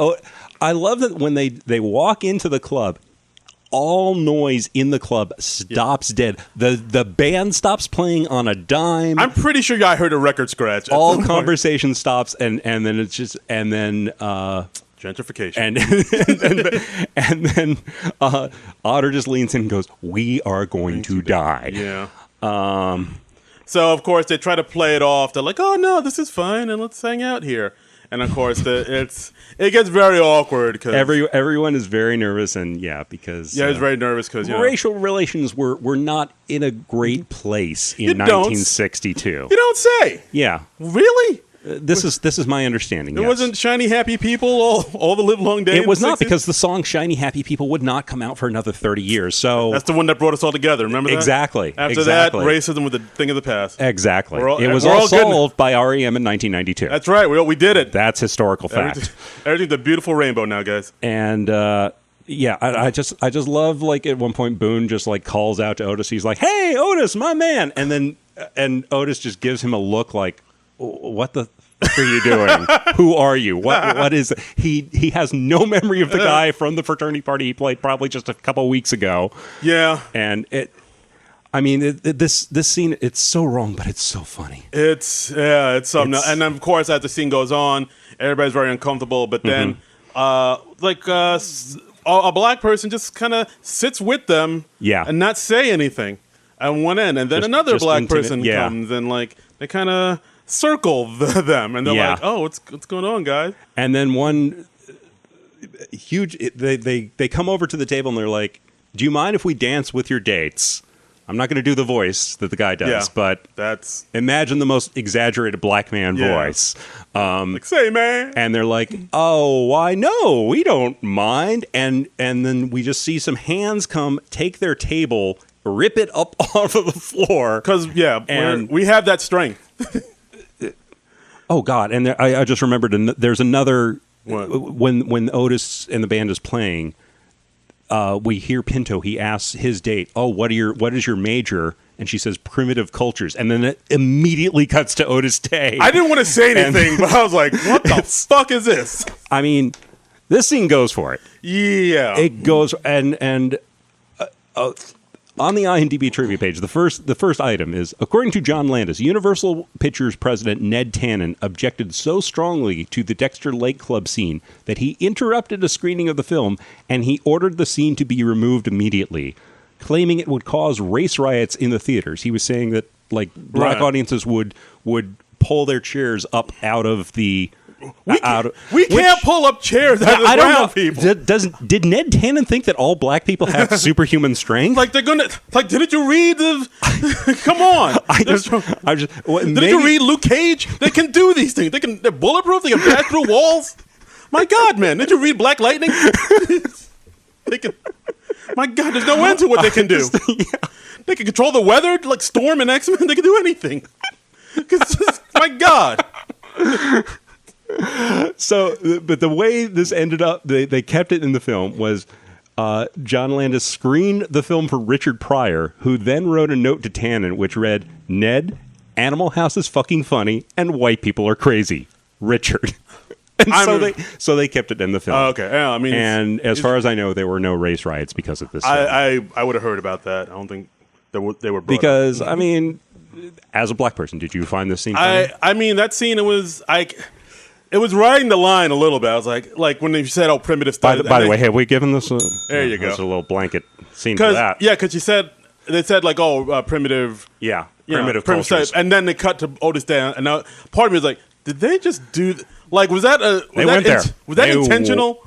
I love that when they walk into the club, all noise in the club stops dead. The band stops playing on a dime. I'm pretty sure I heard a record scratch. All conversation stops, and then it's just gentrification. And then Otter just leans in and goes, "We are going to die." Yeah. So of course they try to play it off. They're like, "Oh no, this is fine, and let's hang out here." And of course it gets very awkward because everyone is very nervous, and because it's very nervous because racial relations were not in a great place in 1962. You don't say. Yeah. Really? This is my understanding. It wasn't Shiny Happy People all the livelong day. It was not, because the song Shiny Happy People would not come out for another 30 years. So that's the one that brought us all together. Remember that? Exactly. After that, racism was a thing of the past. Exactly. It was all solved by REM in 1992. That's right. We did it. That's historical fact. Everything's a beautiful rainbow now, guys. And I just love, like, at one point Boone just like calls out to Otis. He's like, "Hey, Otis, my man," and Otis just gives him a look like, "What the are you doing? Who are you? What is it? He has no memory of the guy from the fraternity party he played probably just a couple weeks ago. Yeah. And this scene, it's so wrong, but it's so funny. It's something. And then, of course, as the scene goes on, everybody's very uncomfortable. But then, a black person just kind of sits with them, and not say anything at one end, and then another black person comes and they kind of circle them, and they're like, "Oh, what's going on, guys?" And then one huge, they come over to the table and they're like, "Do you mind if we dance with your dates?" I'm not going to do the voice that the guy does, but imagine the most exaggerated black man voice. Say, man. And they're like, "Oh, why no, we don't mind." And then we just see some hands come, take their table, rip it up off of the floor. Because, we have that strength. Oh, God. And I just remembered there's another, when Otis and the band is playing, we hear Pinto. He asks his date, "Oh, what is your major?" And she says, "Primitive cultures." And then it immediately cuts to Otis Day. I didn't want to say anything, but I was like, "What the fuck is this?" I mean, this scene goes for it. Yeah, it goes. And on the IMDb trivia page, the first item is, according to John Landis, Universal Pictures president Ned Tannen objected so strongly to the Dexter Lake Club scene that he interrupted a screening of the film and he ordered the scene to be removed immediately, claiming it would cause race riots in the theaters. He was saying that black audiences would pull their chairs up out of the... We can't pull up chairs out of brown people. Did Ned Tannen think that all black people have superhuman strength? They're gonna didn't you read the? Come on! Did you read Luke Cage? They can do these things. They're bulletproof. They can pass through walls. My God, man! Did you read Black Lightning? They can. My God, there's no end to what they can do. They can control the weather, like Storm and X-Men. They can do anything. My God. So, but the way this ended up, they kept it in the film, was John Landis screened the film for Richard Pryor, who then wrote a note to Tannen, which read, "Ned, Animal House is fucking funny, and white people are crazy. Richard." And so they kept it in the film. Okay, yeah, I mean, and as far as I know, there were no race riots because of this film. I would have heard about that. I don't think they were brought because up. I mean, as a black person, did you find this scene funny? I mean, that scene, it was riding the line a little bit. I was like when you said, "Oh, primitive style." By the way, have we given this? There you go. There's a little blanket scene for that. Yeah, because they said primitive. Yeah, primitive cultures. Style, and then they cut to Otis Day, and now part of me was like, did they just do? Was that was that intentional?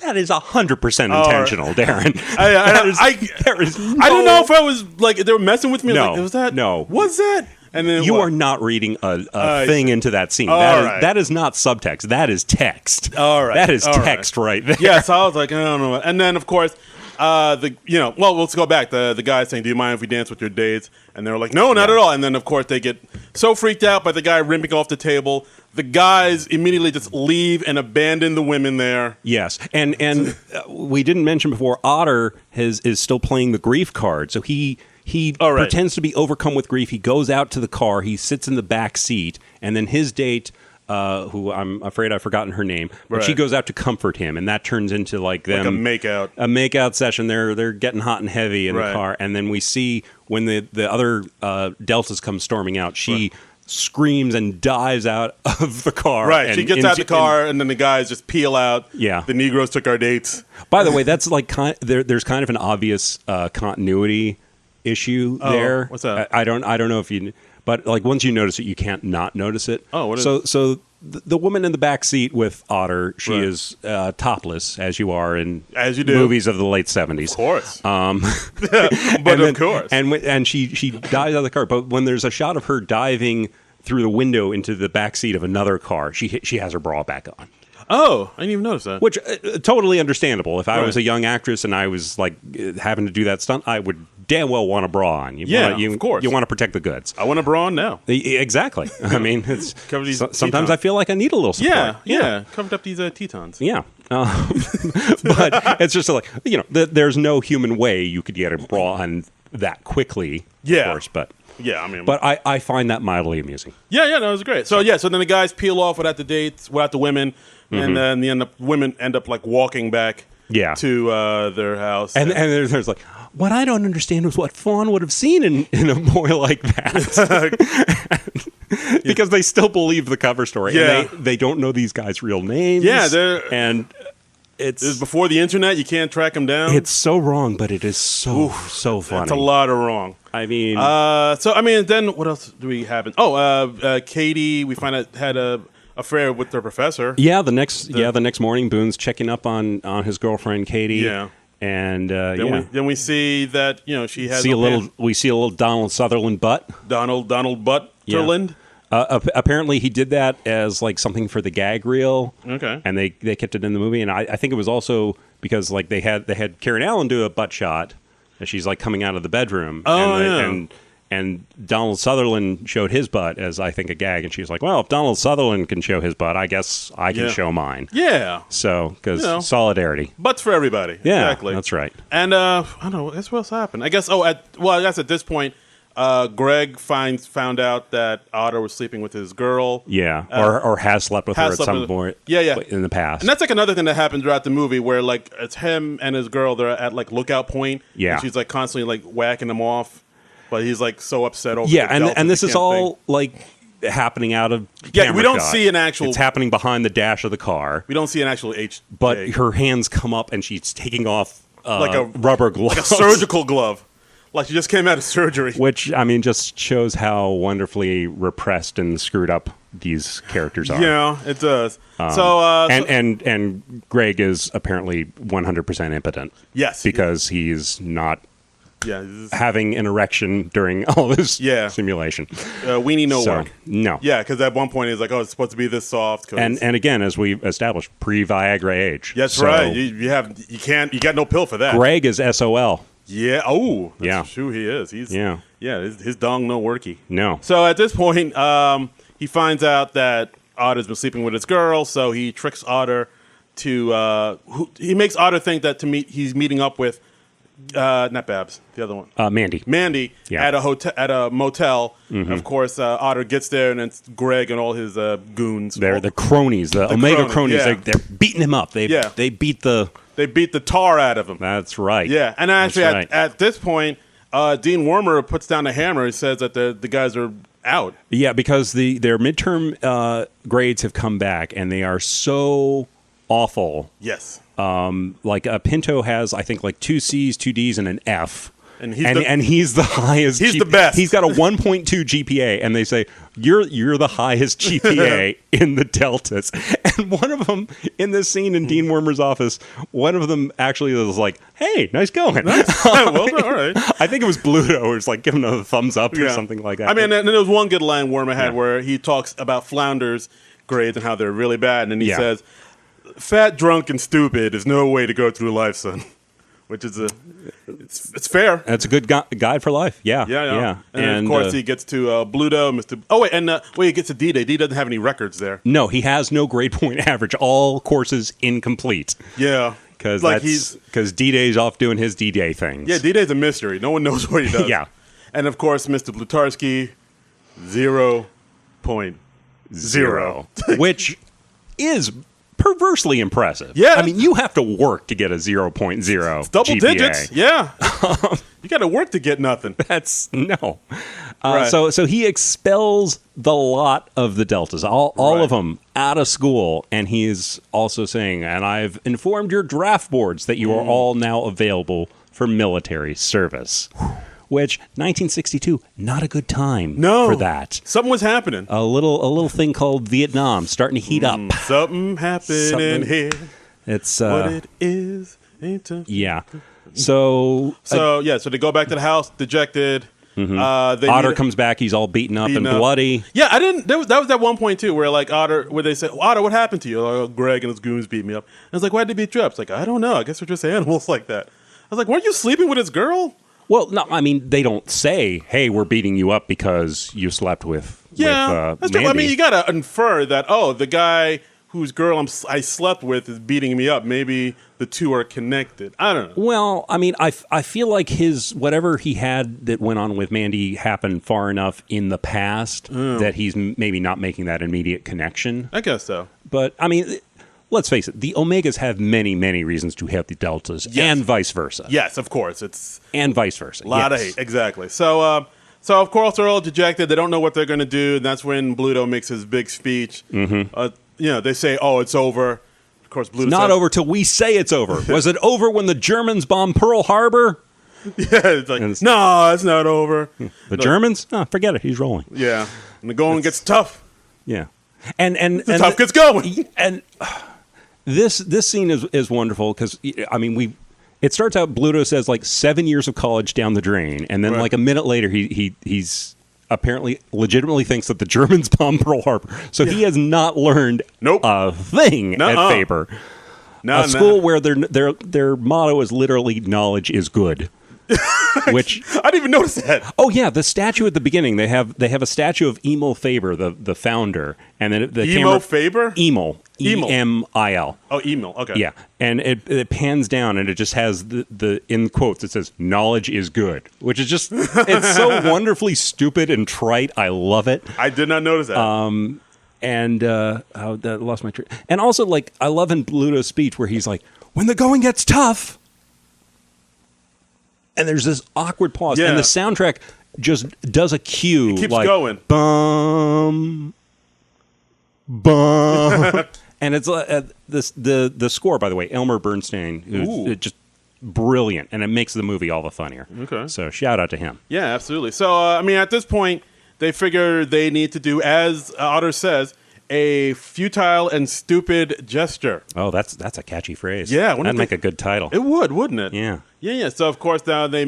That is 100% intentional, Darren. There is I don't know if I was they were messing with me. No, was that? No, was that? And then you are not reading a thing into that scene. That is not subtext. That is text. All right. That is text right there. Yeah, so I was like, I don't know. And then, of course, let's go back. The guy saying, "Do you mind if we dance with your dates?" And they were like, "No, not at all." And then, of course, they get so freaked out by the guy ripping off the table. The guys immediately just leave and abandon the women there. Yes, and we didn't mention before, Otter is still playing the grief card. So he pretends to be overcome with grief. He goes out to the car. He sits in the back seat, and then his date, who I'm afraid I've forgotten her name, but she goes out to comfort him, and that turns into them like a makeout session. They're getting hot and heavy in the car, and then we see when the other Deltas come storming out, she screams and dives out of the car. Right, she gets out of the car, and then the guys just peel out. Yeah, the Negroes took our dates. By the way, that's there's kind of an obvious continuity issue there. What's that? I don't know if you, but once you notice it, you can't not notice it. Oh, what is so the woman in the back seat with Otter, she is topless, as you are in movies of the late 70s. Of course. Of course. And she dives out of the car, but when there's a shot of her diving through the window into the back seat of another car, she has her bra back on. Oh, I didn't even notice that. Which totally understandable. If I was a young actress and I was having to do that stunt, I would damn well want a bra on. Of course. You want to protect the goods. I want a bra on now. Exactly. I mean, sometimes I feel like I need a little support. Yeah. Covered up these Tetons. Yeah. But it's just there's no human way you could get a bra on that quickly. Yeah. Of course, but Yeah, I mean, but I find that mildly amusing. Yeah, no, it was great. So so then the guys peel off without the dates, without the women, and then women end up like walking back to their house. And there's like, what I don't understand is what Fawn would have seen in a boy like that. Because they still believe the cover story. Yeah. And they don't know these guys' real names. Yeah, it's before the internet. You can't track them down. It's so wrong, but it is so funny. It's a lot of wrong. I mean, then what else do we have? Katie, we find out had a affair with their professor. Yeah, the next morning, Boone's checking up on his girlfriend Katie. Yeah. And then we see that she has we see a little Donald Sutherland butt. Donald Butterland. Apparently, he did that as like something for the gag reel. Okay, and they kept it in the movie, and I think it was also because like they had Karen Allen do a butt shot as she's like coming out of the bedroom. And Donald Sutherland showed his butt as, I think, a gag. And she's like, well, if Donald Sutherland can show his butt, I guess I can show mine. Yeah. So, because solidarity. Butts for everybody. Yeah, exactly. That's right. And, I don't know, what else happened? I guess, I guess at this point, Greg found out that Otter was sleeping with his girl. Yeah, or has slept with her at some point in the past. And that's like another thing that happens throughout the movie where, like, it's him and his girl, they're at, like, lookout point. Yeah. And she's, like, constantly, like, whacking him off. But he's like so upset over and this is all like happening out of camera we don't shot. see an actual. It's happening behind the dash of the car. We don't see an actual But her hands come up and she's taking off like a rubber glove, like a surgical glove, like she just came out of surgery. Which I mean, just shows how wonderfully repressed and screwed up these characters are. Yeah, it does. And Greg is apparently 100% impotent. Yes, because he's not. Yeah, having an erection during all this simulation. Weenie no work. No. Yeah, because at one point he's like, "Oh, it's supposed to be this soft." And again, as we established, pre-Viagra age. That's right. You got no pill for that. Greg is SOL. Yeah. Oh, that's true. He is. He's yeah. His dong no worky. No. So at this point, he finds out that Otter's been sleeping with his girl. So he tricks Otter to. He makes Otter think that he's meeting up with. Not Babs, the other one. Mandy. At a motel. Of course, Otter gets there, and it's Greg and all his goons. They're the cronies, the Omega cronies. Yeah. They're beating him up. They beat the tar out of him. That's right. Yeah, and actually, at this point, Dean Wormer puts down a hammer and says that the guys are out. Yeah, because their midterm grades have come back, and they are so awful. Yes. Like Pinto has, I think, like 2 C's, 2 D's, and an F. And he's the highest. He's the best. He's got a 1.2 GPA, and they say you're the highest GPA in the deltas. And one of them in this scene in Dean Wormer's office, one of them actually was like, "Hey, nice going." Well done, all right. I think it was Bluto who was like giving a thumbs up or something like that. I mean, and there was one good line Wormer had where he talks about Flounder's grades and how they're really bad, and he says, "Fat, drunk, and stupid is no way to go through life, son." Which is it's fair. That's a good guide for life. Yeah. And of course, he gets to Bluto, Mr. He gets to D-Day. D doesn't have any records there. No, he has no grade point average. All courses incomplete. Yeah. Because D-Day's off doing his D-Day things. Yeah, D-Day's a mystery. No one knows what he does. Yeah. And of course, Mr. Blutarsky, 0.0. Which is perversely impressive. Yeah. I mean, you have to work to get a 0.0 it's double GPA. digits. Yeah. You got to work to get nothing. That's no. Right. So he expels the lot of the Deltas, all of them, out of school. And he's also saying, and I've informed your draft boards that you are all now available for military service. Which 1962, not a good time for that. Something was happening. A little thing called Vietnam starting to heat up. Something happening here. It's what it is. Ain't it? Yeah. So they go back to the house dejected. Otter comes back. He's all beaten up and bloody. Yeah, I didn't. That was at one point too, where like Otter, where they said, "Otter, what happened to you?" Like, "Oh, Greg and his goons beat me up." And I was like, "Why'd they beat you up?" It's like, I don't know. I guess we're just animals like that. I was like, "Weren't you sleeping with his girl?" Well, no, I mean, they don't say, "Hey, we're beating you up because you slept with that's true. I mean, you got to infer that, the guy whose girl I slept with is beating me up. Maybe the two are connected. I don't know. Well, I mean, I feel like his whatever he had that went on with Mandy happened far enough in the past that he's maybe not making that immediate connection. I guess so. But I mean, let's face it, the Omegas have many, many reasons to have the Deltas, and vice versa. Yes, of course. And vice versa. A lot of hate, exactly. So, of course, they're all dejected. They don't know what they're going to do. And that's when Bluto makes his big speech. They say, "Oh, it's over." Of course, Bluto not over till we say it's over. Was it over when the Germans bombed Pearl Harbor? Yeah, it's like, no, it's not over. The Germans? Oh, forget it. He's rolling. Yeah, and the going gets tough. Yeah, and the tough gets going. And this scene is wonderful because I mean it starts out Bluto says like 7 years of college down the drain, and then like a minute later he's apparently legitimately thinks that the Germans bombed Pearl Harbor. So he has not learned a thing at Faber. A school where their motto is literally knowledge is good. Which I didn't even notice that. Oh yeah, the statue at the beginning. They have a statue of Emil Faber, the founder, and then the Emil Faber? Emil. E-M-I-L. Oh, Emil. Okay. Yeah, and it pans down and it just has the in quotes it says knowledge is good, which is just it's so wonderfully stupid and trite. I love it. I did not notice that. That lost my train. And also, like, I love in Bluto's speech where he's like, "When the going gets tough." And there's this awkward pause, and the soundtrack just does a cue. It keeps like, going. Bum, bum. And it's the score, by the way, Elmer Bernstein, who's just brilliant, and it makes the movie all the funnier. Okay. So shout out to him. Yeah, absolutely. So, I mean, at this point, they figure they need to do, as Otter says, a futile and stupid gesture. Oh, that's a catchy phrase. Yeah. That'd make a good title. It would, wouldn't it? Yeah. Yeah. So, of course, now they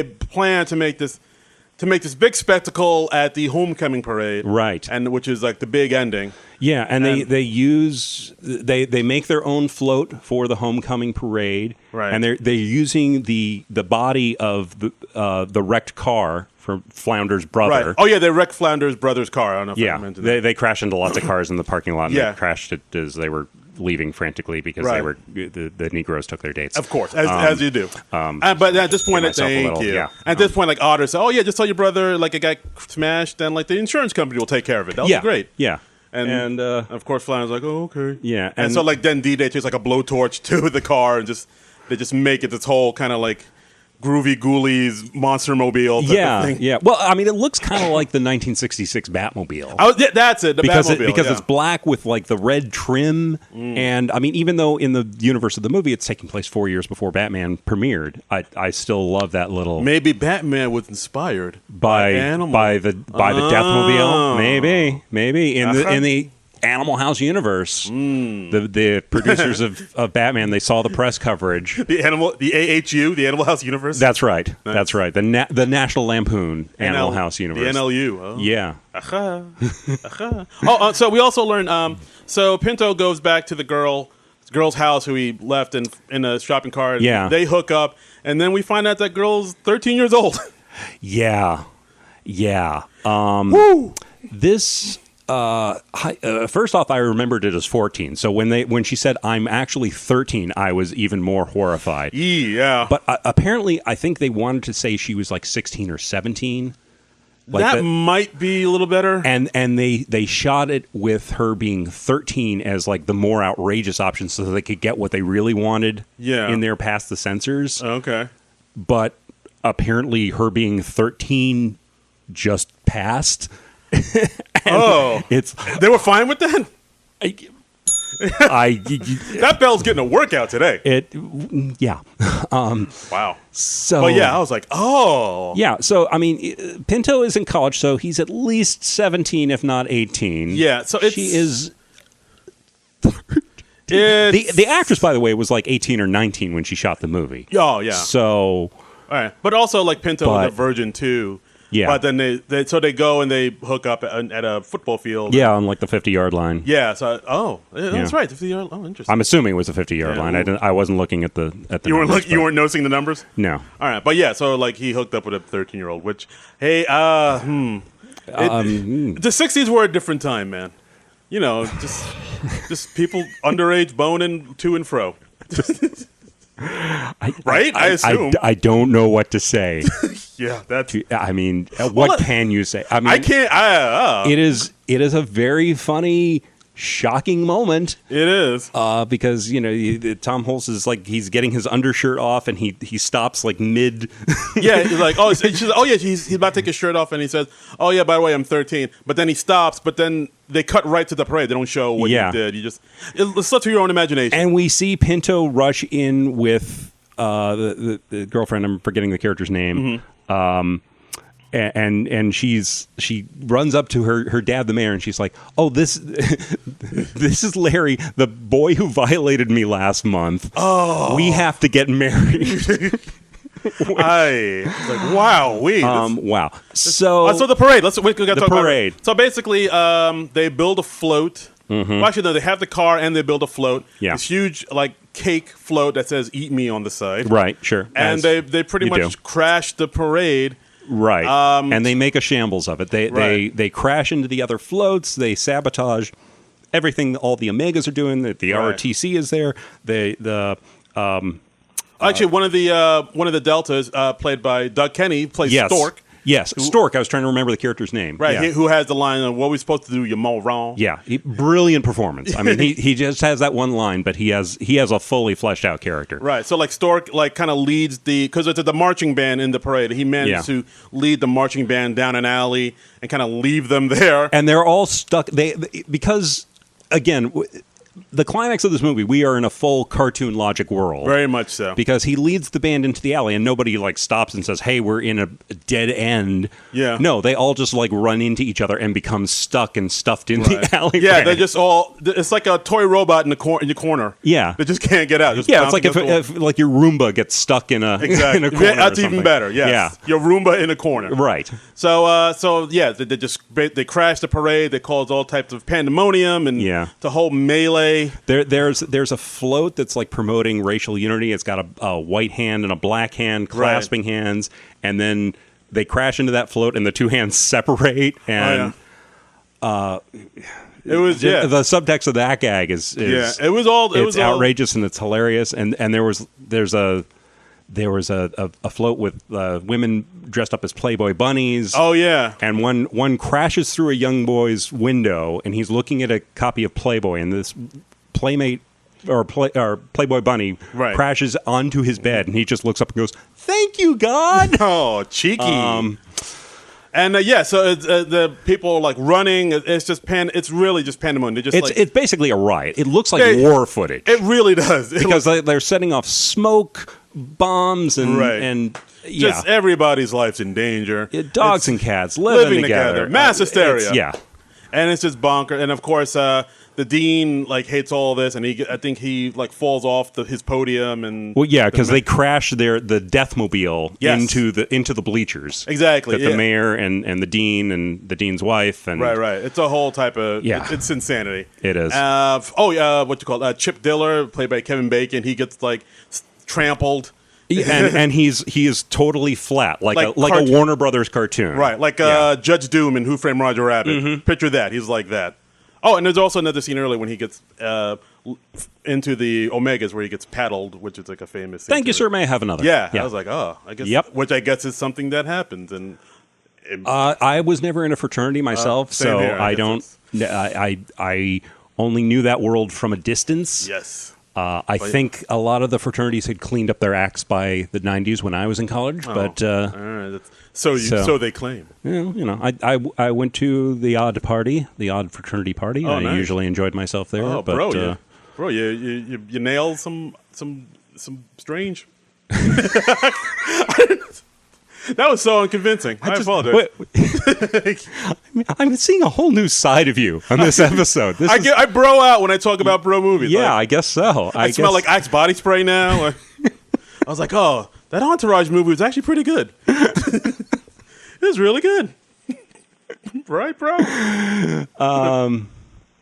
plan to make this big spectacle at the homecoming parade, right? And which is like the big ending. Yeah, and they make their own float for the homecoming parade, right? And they're using the body of the wrecked car from Flounder's brother. Right. Oh yeah, they wrecked Flounder's brother's car. I don't know if I mentioned that. They crashed into lots of cars in the parking lot. And they crashed it as they were leaving frantically because the Negroes took their dates. Of course, as you do. But at this point, At this point, like Otter said, "Oh yeah, just tell your brother like it got smashed, and like the insurance company will take care of it. That'll be great." Yeah. And of course, Flounder's like, "Oh, okay." Yeah. And so like then D-Day takes like a blowtorch to the car and they just make it this whole kind of like groovy ghoulies monster mobile type of thing. Yeah. Well, I mean, it looks kind of like the 1966 Batmobile. That's it. Because Batmobile, it's black with like the red trim, and I mean, even though in the universe of the movie it's taking place 4 years before Batman premiered, I still love that little. Maybe Batman was inspired by the Deathmobile. Maybe in the Animal House universe, the producers of Batman, they saw the press coverage. The AHU, the Animal House universe. That's right. Nice. That's right. The National Lampoon Animal House universe. The NLU. Oh. Yeah. So we also learned. So Pinto goes back to the girl's house who he left in a shopping cart. Yeah. They hook up, and then we find out that girl's 13 years old. Yeah. Woo! This. First off, I remembered it as 14. So when she said I'm actually 13, I was even more horrified. Yeah. But apparently, I think they wanted to say she was like 16 or 17. Like that might be a little better. And they shot it with her being 13 as like the more outrageous option, so that they could get what they really wanted. In there past the censors. Okay. But apparently, her being 13 just passed. They were fine with that? That bell's getting a workout today. Wow. So, well, I was like, oh. Yeah, so, I mean, Pinto is in college, so he's at least 17, if not 18. Yeah, so she is... The actress, by the way, was like 18 or 19 when she shot the movie. Oh, yeah. So... All right. But also, like, Pinto was a virgin, too. Yeah. But then they go and they hook up at a football field. Yeah, on like the 50-yard line. Yeah. So that's right. 50-yard. Oh, interesting. I'm assuming it was a 50-yard line. I wasn't looking at the. You weren't noticing the numbers. No. All right, but yeah. So like he hooked up with a 13-year-old, which the '60s were a different time, man. just people underage boning to and fro. Right? I assume. I don't know what to say. Yeah, that's. I mean, what can you say? I mean, I can't. It is a very funny, shocking moment. It is because Tom Hulce is like he's getting his undershirt off and he stops like mid. Yeah, he's like he's about to take his shirt off and he says, "Oh yeah, by the way, I'm 13." But then he stops. But then they cut right to the parade. They don't show what he did. It's left to your own imagination. And we see Pinto rush in with the girlfriend. I'm forgetting the character's name. Mm-hmm. And she runs up to her dad, the mayor, and she's like, "Oh, this is Larry, the boy who violated me last month. Oh, we have to get married." I was like, wow, wow. So the parade. We got to talk parade. About it. So basically, they build a float. Mm-hmm. Well, actually, no, they have the car and they build a float. Yeah. This huge cake float that says "Eat Me" on the side. Right. Sure. And they pretty much crash the parade. Right, and they make a shambles of it. They crash into the other floats. They sabotage everything. All the Omegas are doing. The ROTC is there. Actually, one of the Deltas, played by Doug Kenny, plays Stork. Yes, Stork. I was trying to remember the character's name. Right, who has the line of "What are we supposed to do? You're moron." Yeah, brilliant performance. I mean, he just has that one line, but he has a fully fleshed out character. Right. So Stork kind of leads because it's the marching band in the parade. He managed to lead the marching band down an alley and kind of leave them there. And they're all stuck. Because again. The climax of this movie, we are in a full cartoon logic world. Very much so. Because he leads the band into the alley and nobody stops and says, "Hey, we're in a dead end." Yeah. No, they all just run into each other and become stuck and stuffed in the alley. Yeah, they're just it's like a toy robot in the corner. Yeah. They just can't get out. Just it's like if your Roomba gets stuck in a in a corner. That's even better. Yes. Yeah. Your Roomba in a corner. Right. So they crash the parade. They cause all types of pandemonium and the whole melee. There's a float that's promoting racial unity. It's got a white hand and a black hand clasping hands, and then they crash into that float, and the two hands separate. And it was the subtext of that gag is it was outrageous and it's hilarious. And there's a float with women dressed up as Playboy bunnies. Oh yeah, and one crashes through a young boy's window, and he's looking at a copy of Playboy, and this Playmate or Playboy bunny crashes onto his bed, and he just looks up and goes, "Thank you, God." Oh, cheeky. So it's, the people are running. It's just it's really just pandemonium. It's basically a riot. It looks like war footage. It really does. Because they're setting off smoke bombs and just everybody's life's in danger. Dogs and cats living together. Mass hysteria. Yeah. And it's just bonkers. And of course, the dean hates all this, and I think he falls off his podium and because they crash the Deathmobile into the bleachers. Exactly. The mayor and the dean and the dean's wife and right. It's a whole type of it's insanity. It is. Chip Diller, played by Kevin Bacon, he gets trampled. and he is totally flat, like a Warner Brothers cartoon, right? Judge Doom in Who Framed Roger Rabbit. Mm-hmm. Picture that. He's like that. Oh, and there's also another scene earlier when he gets into the Omegas where he gets paddled, which is a famous scene. Thank you, sir. May I have another? Yeah. I was like, I guess. Which I guess is something that happens. And I was never in a fraternity myself, so here, I don't. I only knew that world from a distance. Yes. I think a lot of the fraternities had cleaned up their acts by the 90s when I was in college, but all right. So they claim. I went to the odd fraternity party. Oh, I nice. usually enjoyed myself there. Oh, but, bro, you nailed some strange. That was so unconvincing. I apologize. I'm seeing a whole new side of you on this episode. I bro out when I talk about bro movies. Yeah, I guess so. I smell like Axe body spray now. I was like, oh, that Entourage movie was actually pretty good. It was really good. Right, bro?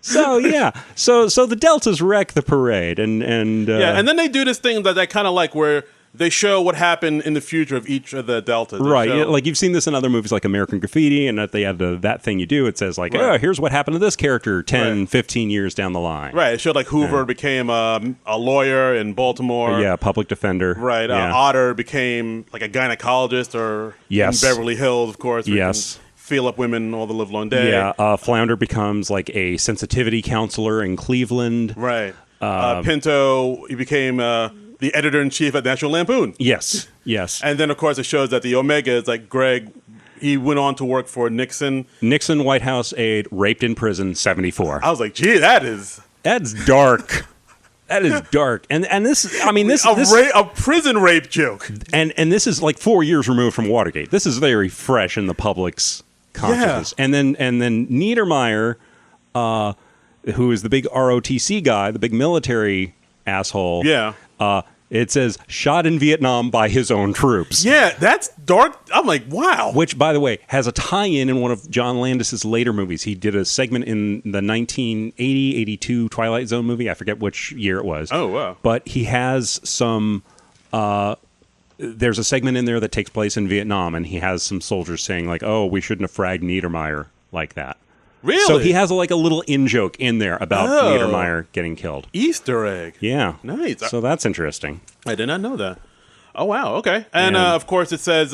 So the Deltas wreck the parade, and and then they do this thing that I kind of like, where they show what happened in the future of each of the deltas. Right. Like you've seen this in other movies like American Graffiti, and at the end of That Thing You Do, it says like, oh, here's what happened to this character 10, 15 years down the line. Right. It showed like Hoover became a lawyer in Baltimore. Yeah, public defender. Right. Otter became like a gynecologist in Beverly Hills, of course. Yes. Feel up women all the live long day. Yeah. Flounder becomes like a sensitivity counselor in Cleveland. Right. Pinto, he became the editor-in-chief at National Lampoon. Yes. Yes. And then, of course, it shows that the Omega is like Greg. He went on to work for Nixon. Nixon, White House aide, raped in prison, 74. I was like, gee, that's dark. That is dark. And this, I mean, this a prison rape joke. And this is like 4 years removed from Watergate. This is very fresh in the public's consciousness. Yeah. And then Niedermeyer, who is the big ROTC guy, the big military asshole. Yeah. It says, shot in Vietnam by his own troops. Yeah, that's dark. I'm like, wow. Which, by the way, has a tie-in in one of John Landis's later movies. He did a segment in the 1980-82 Twilight Zone movie. I forget which year it was. Oh, wow. But he has some... there's a segment in there that takes place in Vietnam, and he has some soldiers saying, like, oh, we shouldn't have fragged Niedermeyer like that. Really? So he has like a little in-joke in there about Niedermeyer getting killed. Easter egg. Yeah. Nice. So that's interesting. I did not know that. Oh, wow. Okay. And of course, it says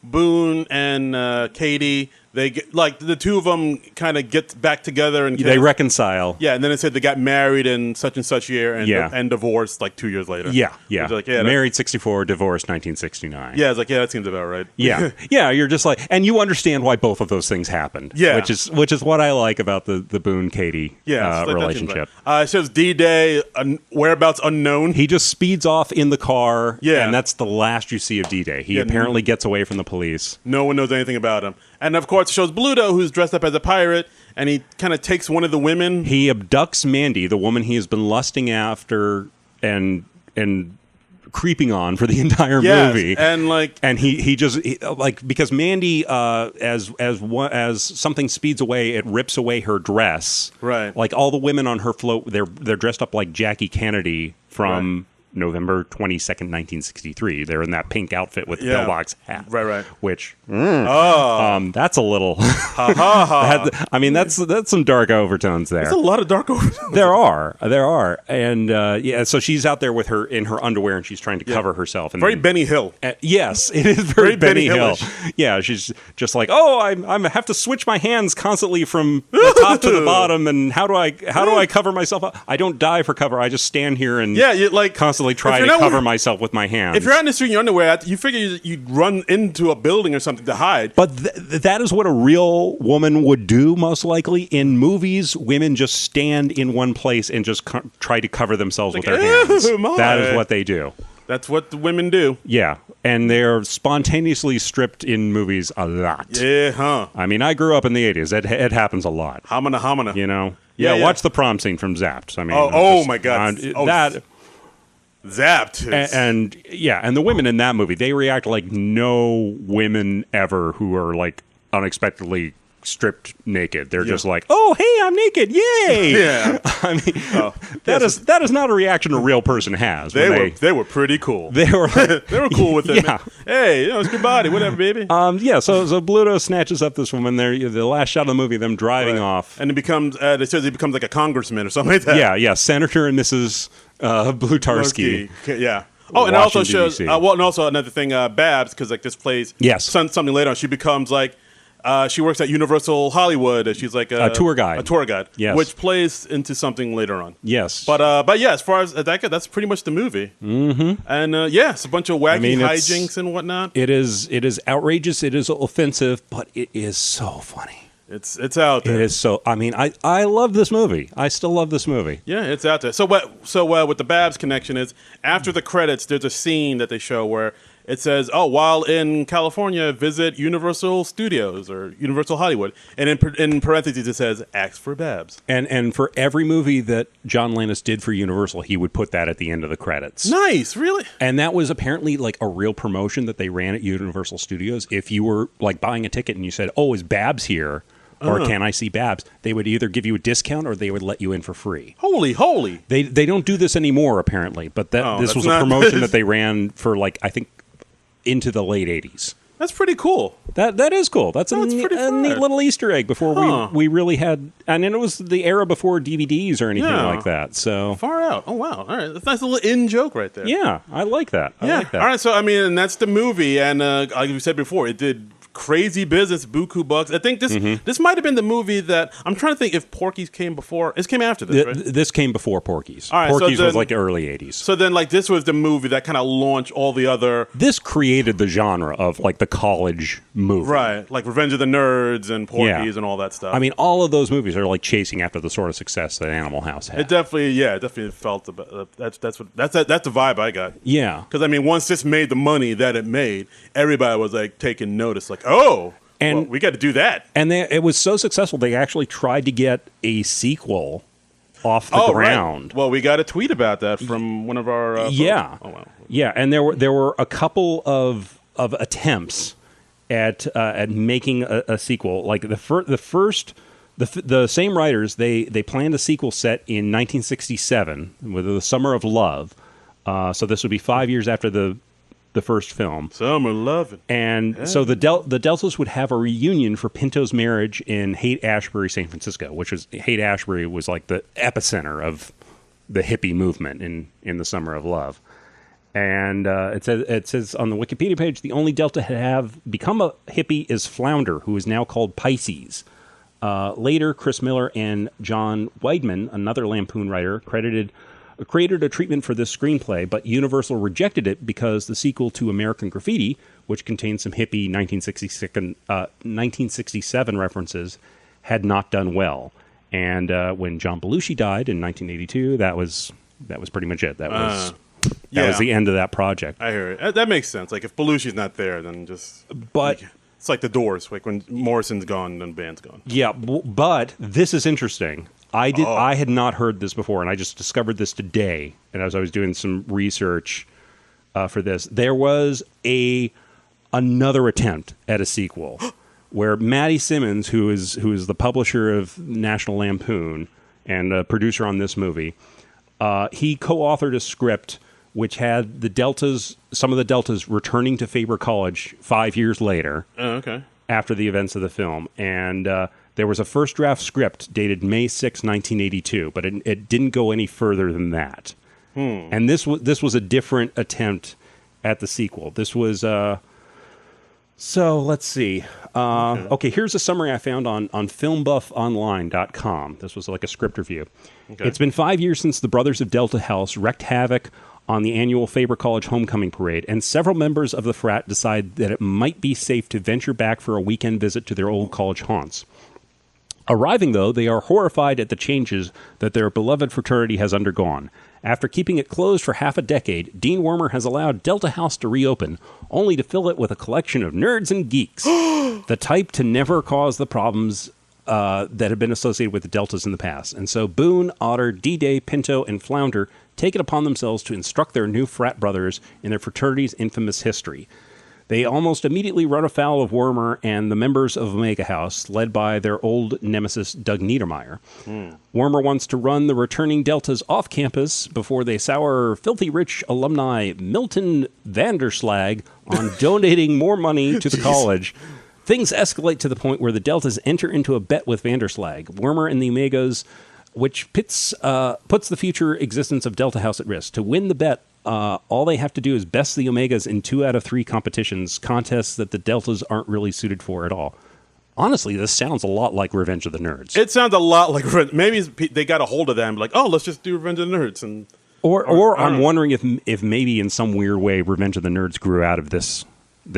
Boone and Katie, they get, like the two of them kind of get back together. And they reconcile. Yeah, and then it said they got married in such and such year and divorced like 2 years later. Yeah, yeah. Like, married 64, divorced 1969. Yeah, it's like, that seems about right. Yeah, yeah. You're just like, and you understand why both of those things happened. Yeah, which is what I like about the Boone Katie relationship. It shows D-Day, whereabouts unknown. He just speeds off in the car. Yeah, and that's the last you see of D-Day. He apparently gets away from the police. No one knows anything about him. And of course, it shows Bluto, who's dressed up as a pirate, and he kind of takes one of the women. He abducts Mandy, the woman he has been lusting after and creeping on for the entire movie. And he just because Mandy, as something speeds away, it rips away her dress. Right. Like all the women on her float, they're dressed up like Jackie Kennedy from November 22nd, 1963. They're in that pink outfit with the pillbox hat. Right. Which, that's a little... I mean, that's some dark overtones there. There's a lot of dark overtones. There are. And, so she's out there with her in her underwear, and she's trying to cover herself. And very Benny Hill. Yes, it is very Benny Hill. Yeah, she's just like, I have to switch my hands constantly from the top to the bottom, and how do I cover myself up? I don't dive for cover. I just stand here and constantly try to cover myself with my hands. If you're out in the street in your underwear, you figure you'd run into a building or something to hide. But that is what a real woman would do, most likely. In movies, women just stand in one place and just try to cover themselves with their hands. That is what they do. That's what the women do. Yeah, and they're spontaneously stripped in movies a lot. Yeah, huh? I mean, I grew up in the 80s. It happens a lot. Homina. You know? Yeah, watch the prom scene from Zapped. I mean, my God. That... Zapped. And the women in that movie, they react like no women ever who are like unexpectedly stripped naked. They're just like, oh, hey, I'm naked. Yay. Yeah. I mean, that is not a reaction a real person has. They were pretty cool. They were cool with it. Yeah. Hey, it's your body, whatever, baby. So Bluto snatches up this woman there. The last shot of the movie, them driving off. And it becomes, it says he becomes like a congressman or something like that. Yeah, Senator and Mrs. Blutarski. Yeah. Oh, and it also shows. DC. And also another thing, Babs, because like this plays something later on. She becomes like she works at Universal Hollywood. She's like a tour guide. A tour guide. Yes. Which plays into something later on. Yes. But yeah, as far as that goes, that's pretty much the movie. Mm-hmm. And it's a bunch of wacky hijinks and whatnot. It is outrageous. It is offensive, but it is so funny. It's out there. It is so. I mean, I love this movie. I still love this movie. Yeah, it's out there. So what the Babs connection is, after the credits, there's a scene that they show where it says, while in California, visit Universal Studios or Universal Hollywood. And in parentheses, it says, ask for Babs. And for every movie that John Landis did for Universal, he would put that at the end of the credits. Nice, really? And that was apparently like a real promotion that they ran at Universal Studios. If you were like buying a ticket and you said, is Babs here? or Can I See Babs, they would either give you a discount or they would let you in for free. Holy. They don't do this anymore, apparently, but this was a promotion that they ran for, like, I think, into the late 80s. That's pretty cool. That is cool. That's a neat little Easter egg before we really had... And it was the era before DVDs or anything like that. So far out. Oh, wow. All right. That's a nice little in-joke right there. Yeah, I like that. I like that. All right, so, I mean, and that's the movie. And like we said before, it did crazy business, buku bucks. I think this might have been the movie that... I'm trying to think if Porky's came before... It came after this, right? This came before Porky's. All right, Porky's was like early 80s. So then, like, this was the movie that kind of launched all the other... This created the genre of, like, the college movie. Right, like Revenge of the Nerds and Porky's and all that stuff. I mean, all of those movies are, like, chasing after the sort of success that Animal House had. It definitely felt... That's the vibe I got. Yeah. Because, I mean, once this made the money that it made, everybody was, like, taking notice. Like, oh... And well, we got to do that. And it was so successful, they actually tried to get a sequel off the ground. Right. Well, we got a tweet about that from one of our... Folks. Wow. Yeah, and there were a couple of attempts at making a sequel. Like the same writers, they planned a sequel set in 1967 with The Summer of Love. So this would be 5 years after the first film. Summer loving. And so the Deltas would have a reunion for Pinto's marriage in Haight-Ashbury, San Francisco, which was... Haight-Ashbury was like the epicenter of the hippie movement in The Summer of Love. And it says on the Wikipedia page, the only Delta to have become a hippie is Flounder, who is now called Pisces. Later, Chris Miller and John Weidman, another Lampoon writer, created a treatment for this screenplay, but Universal rejected it because the sequel to American Graffiti, which contained some hippie 1967 references, had not done well. And when John Belushi died in 1982, that was pretty much it. That was the end of that project. I hear it. That makes sense. Like, if Belushi's not there, then just... But... It's like the Doors. Like, when Morrison's gone, then the band's gone. Yeah, but this is interesting. I had not heard this before, and I just discovered this today. And as I was doing some research for this, there was another attempt at a sequel where Matty Simmons, who is the publisher of National Lampoon and a producer on this movie, he co-authored a script which had some of the Deltas returning to Faber College 5 years later. Oh, okay. After the events of the film, and there was a first draft script dated May 6, 1982, but it didn't go any further than that. And this was a different attempt at the sequel. This was so let's see. Okay, here's a summary I found on filmbuffonline.com. This was like a script review. Okay. It's been 5 years since the Brothers of Delta House wreaked havoc on the annual Faber College homecoming parade, and several members of the frat decide that it might be safe to venture back for a weekend visit to their old college haunts. Arriving, though, they are horrified at the changes that their beloved fraternity has undergone. After keeping it closed for half a decade, Dean Wormer has allowed Delta House to reopen, only to fill it with a collection of nerds and geeks, the type to never cause the problems that have been associated with the Deltas in the past. And so Boone, Otter, D-Day, Pinto, and Flounder take it upon themselves to instruct their new frat brothers in their fraternity's infamous history. They almost immediately run afoul of Wormer and the members of Omega House, led by their old nemesis, Doug Niedermeyer. Wormer wants to run the returning Deltas off campus before they sour filthy rich alumni Milton Vanderslag on donating more money to the college. Things escalate to the point where the Deltas enter into a bet with Vanderslag. Wormer and the Omegas, which puts the future existence of Delta House at risk. To win the bet, all they have to do is best the Omegas in 2 out of 3 competitions, contests that the Deltas aren't really suited for at all. Honestly, this sounds a lot like Revenge of the Nerds. It sounds a lot like... Maybe they got a hold of them, like, oh, let's just do Revenge of the Nerds. Or I'm wondering if maybe in some weird way Revenge of the Nerds grew out of this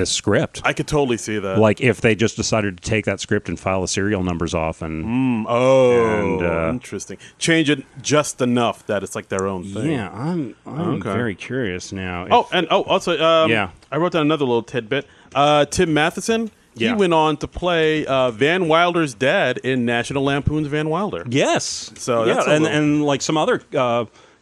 script. I could totally see that. Like if they just decided to take that script and file the serial numbers off and interesting. Change it just enough that it's like their own thing. Yeah, I'm very curious now. Also, I wrote down another little tidbit. Tim Matheson, he went on to play Van Wilder's dad in National Lampoon's Van Wilder. Yes. So that's and like some other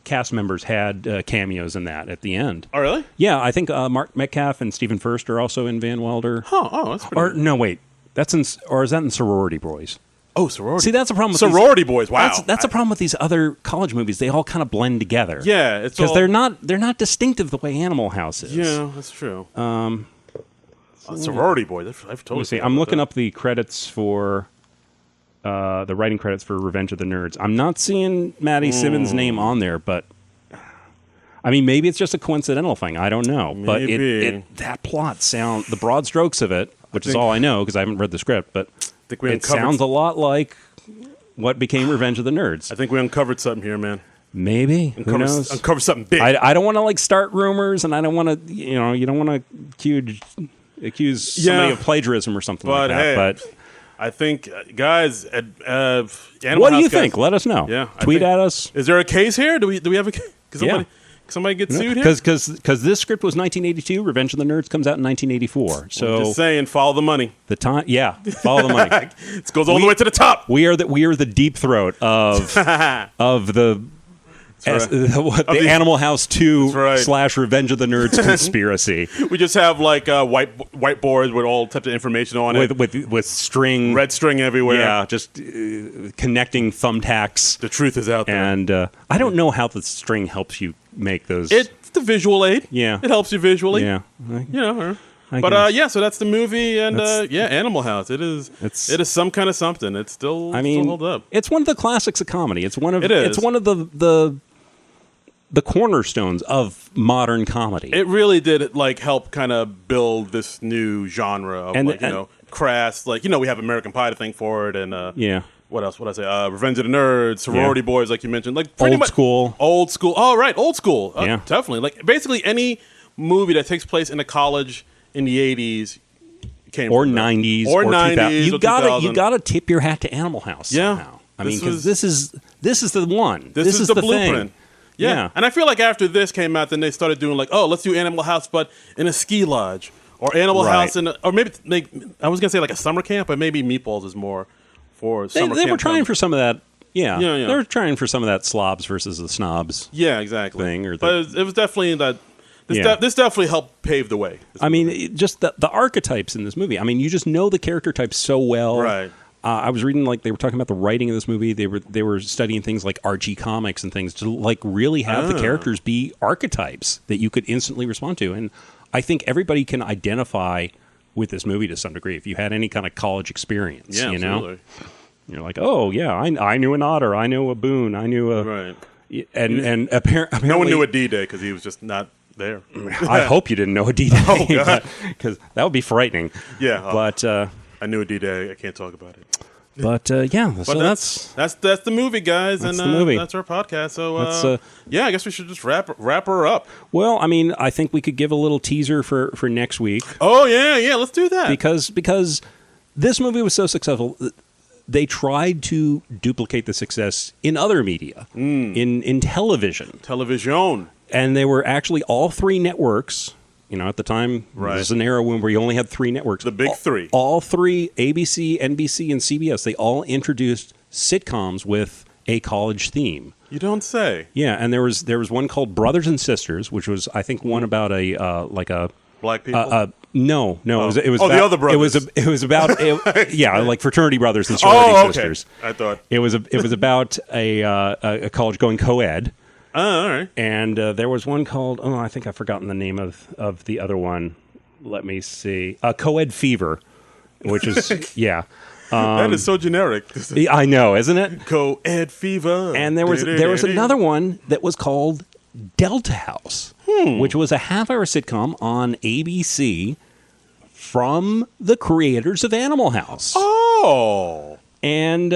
cast members had cameos in that at the end. Oh, really? Yeah, I think Mark Metcalf and Stephen Furst are also in Van Wilder. Oh, that's pretty Or no, wait, is that in Sorority Boys? Oh, Sorority. See, that's a problem with Sorority Boys. Wow. That's a problem with these other college movies. They all kind of blend together. Yeah, it's because they're not distinctive the way Animal House is. Yeah, that's true. Sorority Boys. I've totally. See, I'm looking up the credits for the writing credits for Revenge of the Nerds. I'm not seeing Maddie Simmons' name on there, but I mean, maybe it's just a coincidental thing. I don't know. Maybe. But that plot the broad strokes of it, which is all I know because I haven't read the script, but it sounds a lot like what became Revenge of the Nerds. I think we uncovered something here, man. Maybe. Who knows? Uncover something big. I don't want to start rumors, and I don't want to, you don't want to accuse somebody of plagiarism or something like that. Hey, but I think, guys, what do you think? Let us know. Yeah, tweet at us. Is there a case here? Do we have a case? Somebody gets sued here? Because this script was 1982. Revenge of the Nerds comes out in 1984. So just saying, follow the money. Follow the money. It goes all the way to the top. We are the deep throat of the Animal House 2 / Revenge of the Nerds conspiracy. We just have like whiteboards with all types of information on it. With string. Red string everywhere. Yeah, just connecting thumbtacks. The truth is out there. And I don't know how the string helps you make those. It's the visual aid. Yeah. It helps you visually. Yeah. So that's the movie, and Animal House. It is some kind of something. It's still hold up. It's one of the classics of comedy. It's one of the cornerstones of modern comedy. It really did help kind of build this new genre of crass. We have American Pie to thank for it, and what else would I say? Revenge of the Nerds, Sorority Boys, like you mentioned, old school. Oh, right, old school. Yeah, definitely. Basically any movie that takes place in a college in the 80s came or from 90s or 90s. You gotta tip your hat to Animal House. Somehow. I mean, because this is the one. This is the Thing. blueprint. Yeah, and I feel like after this came out, then they started doing let's do Animal House, but in a ski lodge, or Animal House or maybe I was gonna say a summer camp, but maybe Meatballs is more for summer camp. They were trying for some of that. Yeah. They were trying for some of that slobs versus the snobs. Yeah, exactly. Thing, but it was definitely that. This definitely helped pave the way. I mean, just the archetypes in this movie. I mean, you just know the character types so well. Right. I was reading they were talking about the writing of this movie. They were studying things like Archie comics and things to really have the characters be archetypes that you could instantly respond to. And I think everybody can identify with this movie to some degree if you had any kind of college experience. Yeah, absolutely. You're like, oh yeah, I knew an Otter, I knew a Boone, I knew a and apparently no one knew a D-Day because he was just not there. I hope you didn't know a D-Day. Oh, because that would be frightening. Yeah, but I knew a D-Day. I can't talk about it. But so that's the movie, guys, that's and the movie. That's our podcast. So I guess we should just wrap her up. Well, I mean, I think we could give a little teaser for next week. Oh yeah, let's do that because this movie was so successful. They tried to duplicate the success in other media, in television. And they were actually all three networks. At the time, this is an era when we only had three networks. The big three. All three, ABC, NBC, and CBS, they all introduced sitcoms with a college theme. You don't say. Yeah, and there was one called Brothers and Sisters, which was, I think, one about a black people. No, it was about, the other brothers. It was about like fraternity brothers and sorority sisters. I thought it was about a college going co-ed. Oh, all right. And there was one called I think I've forgotten the name of the other one. Let me see. Co-ed Fever, which is that is so generic. I know, isn't it? Co-ed Fever. And there was another one that was called Delta House, which was a half-hour sitcom on ABC from the creators of Animal House. Oh. And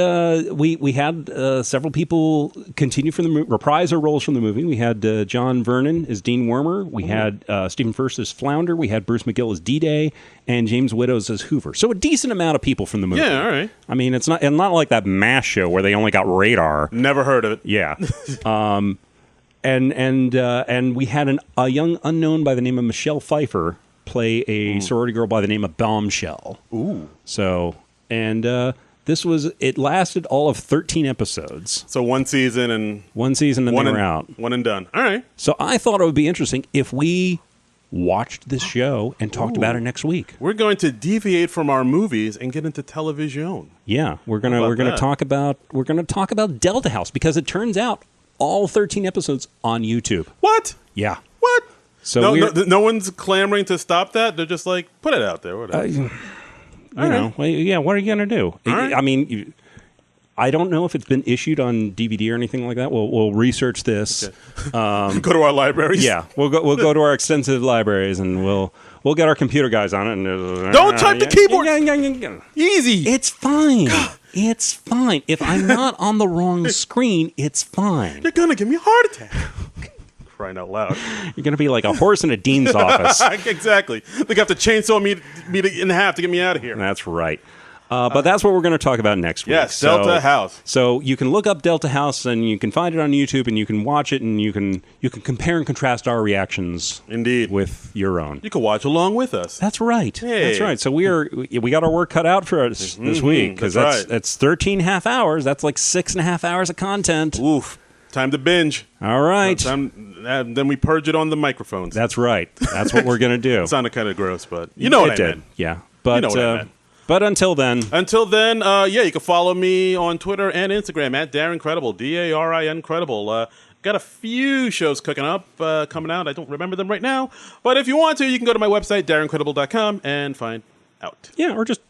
we had several people continue from the movie, reprise their roles from the movie. We had John Vernon as Dean Wormer. We had Stephen Furst as Flounder. We had Bruce McGill as D-Day, and James Widows as Hoover. So a decent amount of people from the movie. Yeah, all right. I mean, it's not like that MASH show where they only got Radar. Never heard of it. Yeah. And we had a young unknown by the name of Michelle Pfeiffer play a sorority girl by the name of Bombshell. Ooh. So, and it lasted all of 13 episodes. So one season and they were out. One and done. All right. So I thought it would be interesting if we watched this show and talked about it next week. We're going to deviate from our movies and get into television. Yeah, we're gonna talk about Delta House, because it turns out all 13 episodes on YouTube. What? Yeah. What? So no one's clamoring to stop that. They're just like, put it out there. Whatever. What are you gonna do? Right. I mean, I don't know if it's been issued on DVD or anything like that. We'll research this. Okay. Go to our libraries. Yeah, we'll go to our extensive libraries, and we'll get our computer guys on it. And don't type the keyboard. Easy. It's fine. It's fine. If I'm not on the wrong screen, it's fine. You're gonna give me a heart attack. Crying out loud. You're going to be like a horse in a dean's office. Exactly. They have to chainsaw me in half to get me out of here. That's right. But that's what we're going to talk about next week. Yes, Delta House. So you can look up Delta House, and you can find it on YouTube, and you can watch it, and you can compare and contrast our reactions. Indeed. With your own. You can watch along with us. That's right. Hey. That's right. So we got our work cut out for us this week, because that's 13 half hours. That's like 6.5 hours of content. Oof. Time to binge. All right. Then we purge it on the microphones. That's right. That's what we're going to do. It sounded kind of gross, but you know what I meant. Yeah. But, you know what I meant. But until then, you can follow me on Twitter and Instagram at Darren Credible, DARIN Credible. Got a few shows cooking up, coming out. I don't remember them right now. But if you want to, you can go to my website, DarrenCredible.com, and find out. Yeah, or just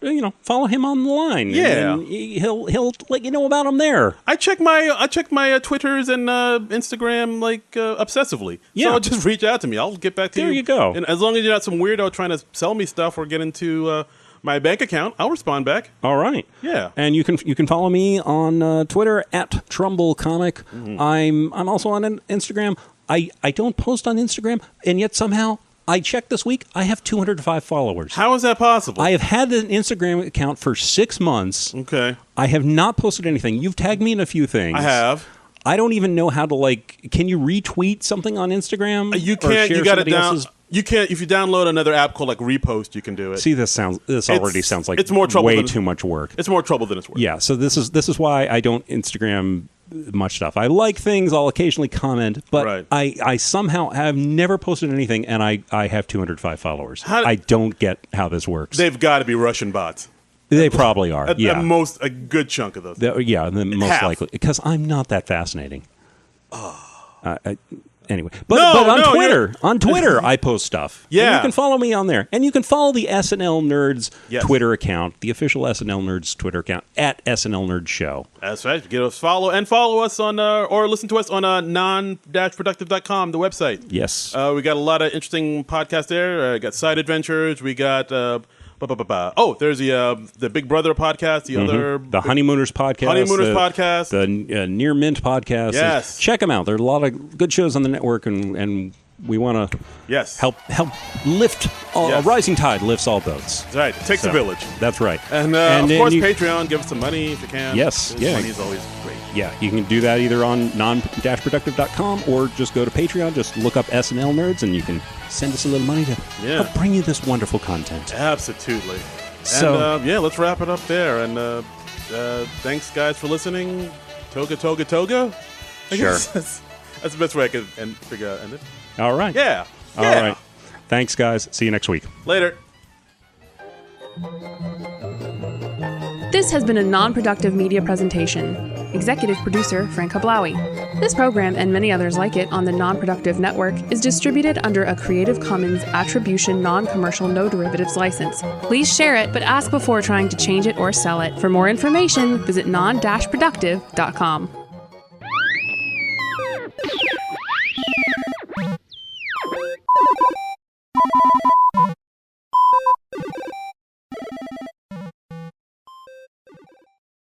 follow him on the line. Yeah, and he'll let you know about him there. I check my Twitters and Instagram obsessively. Yeah, so just reach out to me. I'll get back to you. There you go. And as long as you're not some weirdo trying to sell me stuff or get into my bank account, I'll respond back. All right. Yeah. And you can follow me on Twitter at Trumbull Comic. Mm-hmm. I'm also on Instagram. I don't post on Instagram, and yet somehow I checked this week, I have 205 followers. How is that possible? I have had an Instagram account for 6 months. Okay. I have not posted anything. You've tagged me in a few things. I have. I don't even know how to can you retweet something on Instagram? You can't. You got to down. You can't. If you download another app called Repost, you can do it. See, this already sounds like it's more trouble way too much work. It's more trouble than it's worth. Yeah. So this is why I don't Instagram much stuff. I like things. I'll occasionally comment, but right. I somehow have never posted anything, and I have 205 followers. I don't get how this works. They've got to be Russian bots. They probably are. At a good chunk of those. Most likely, because I'm not that fascinating. Anyway, but on Twitter, I post stuff. Yeah, and you can follow me on there, and you can follow the SNL Nerds Twitter account, the official SNL Nerds Twitter account at SNL Nerd Show. That's right. Get us follow us on or listen to us on Non-Productive.com, the website. Yes, we got a lot of interesting podcasts there. We got Side Adventures. We got. Oh, there's the Big Brother podcast, the Honeymooners podcast, the Near Mint podcast. Yes, check them out. There are a lot of good shows on the network, and we want to help lift a rising tide lifts all boats. That's right. It takes a village. That's right. And of course, Patreon. Give us some money if you can. Yes, money is always great. Yeah, you can do that either on non-productive.com or just go to Patreon. Just look up SNL Nerds, and you can send us a little money to help bring you this wonderful content. Absolutely. So, and let's wrap it up there. And thanks, guys, for listening. Toga. I guess that's the best way I could figure out end it. All right. Yeah. All right. Thanks, guys. See you next week. Later. This has been a non-productive media presentation. Executive producer, Frank Hablawi. This program and many others like it on the Non-Productive Network is distributed under a Creative Commons Attribution Non-Commercial No Derivatives license. Please share it, but ask before trying to change it or sell it. For more information, visit non-productive.com.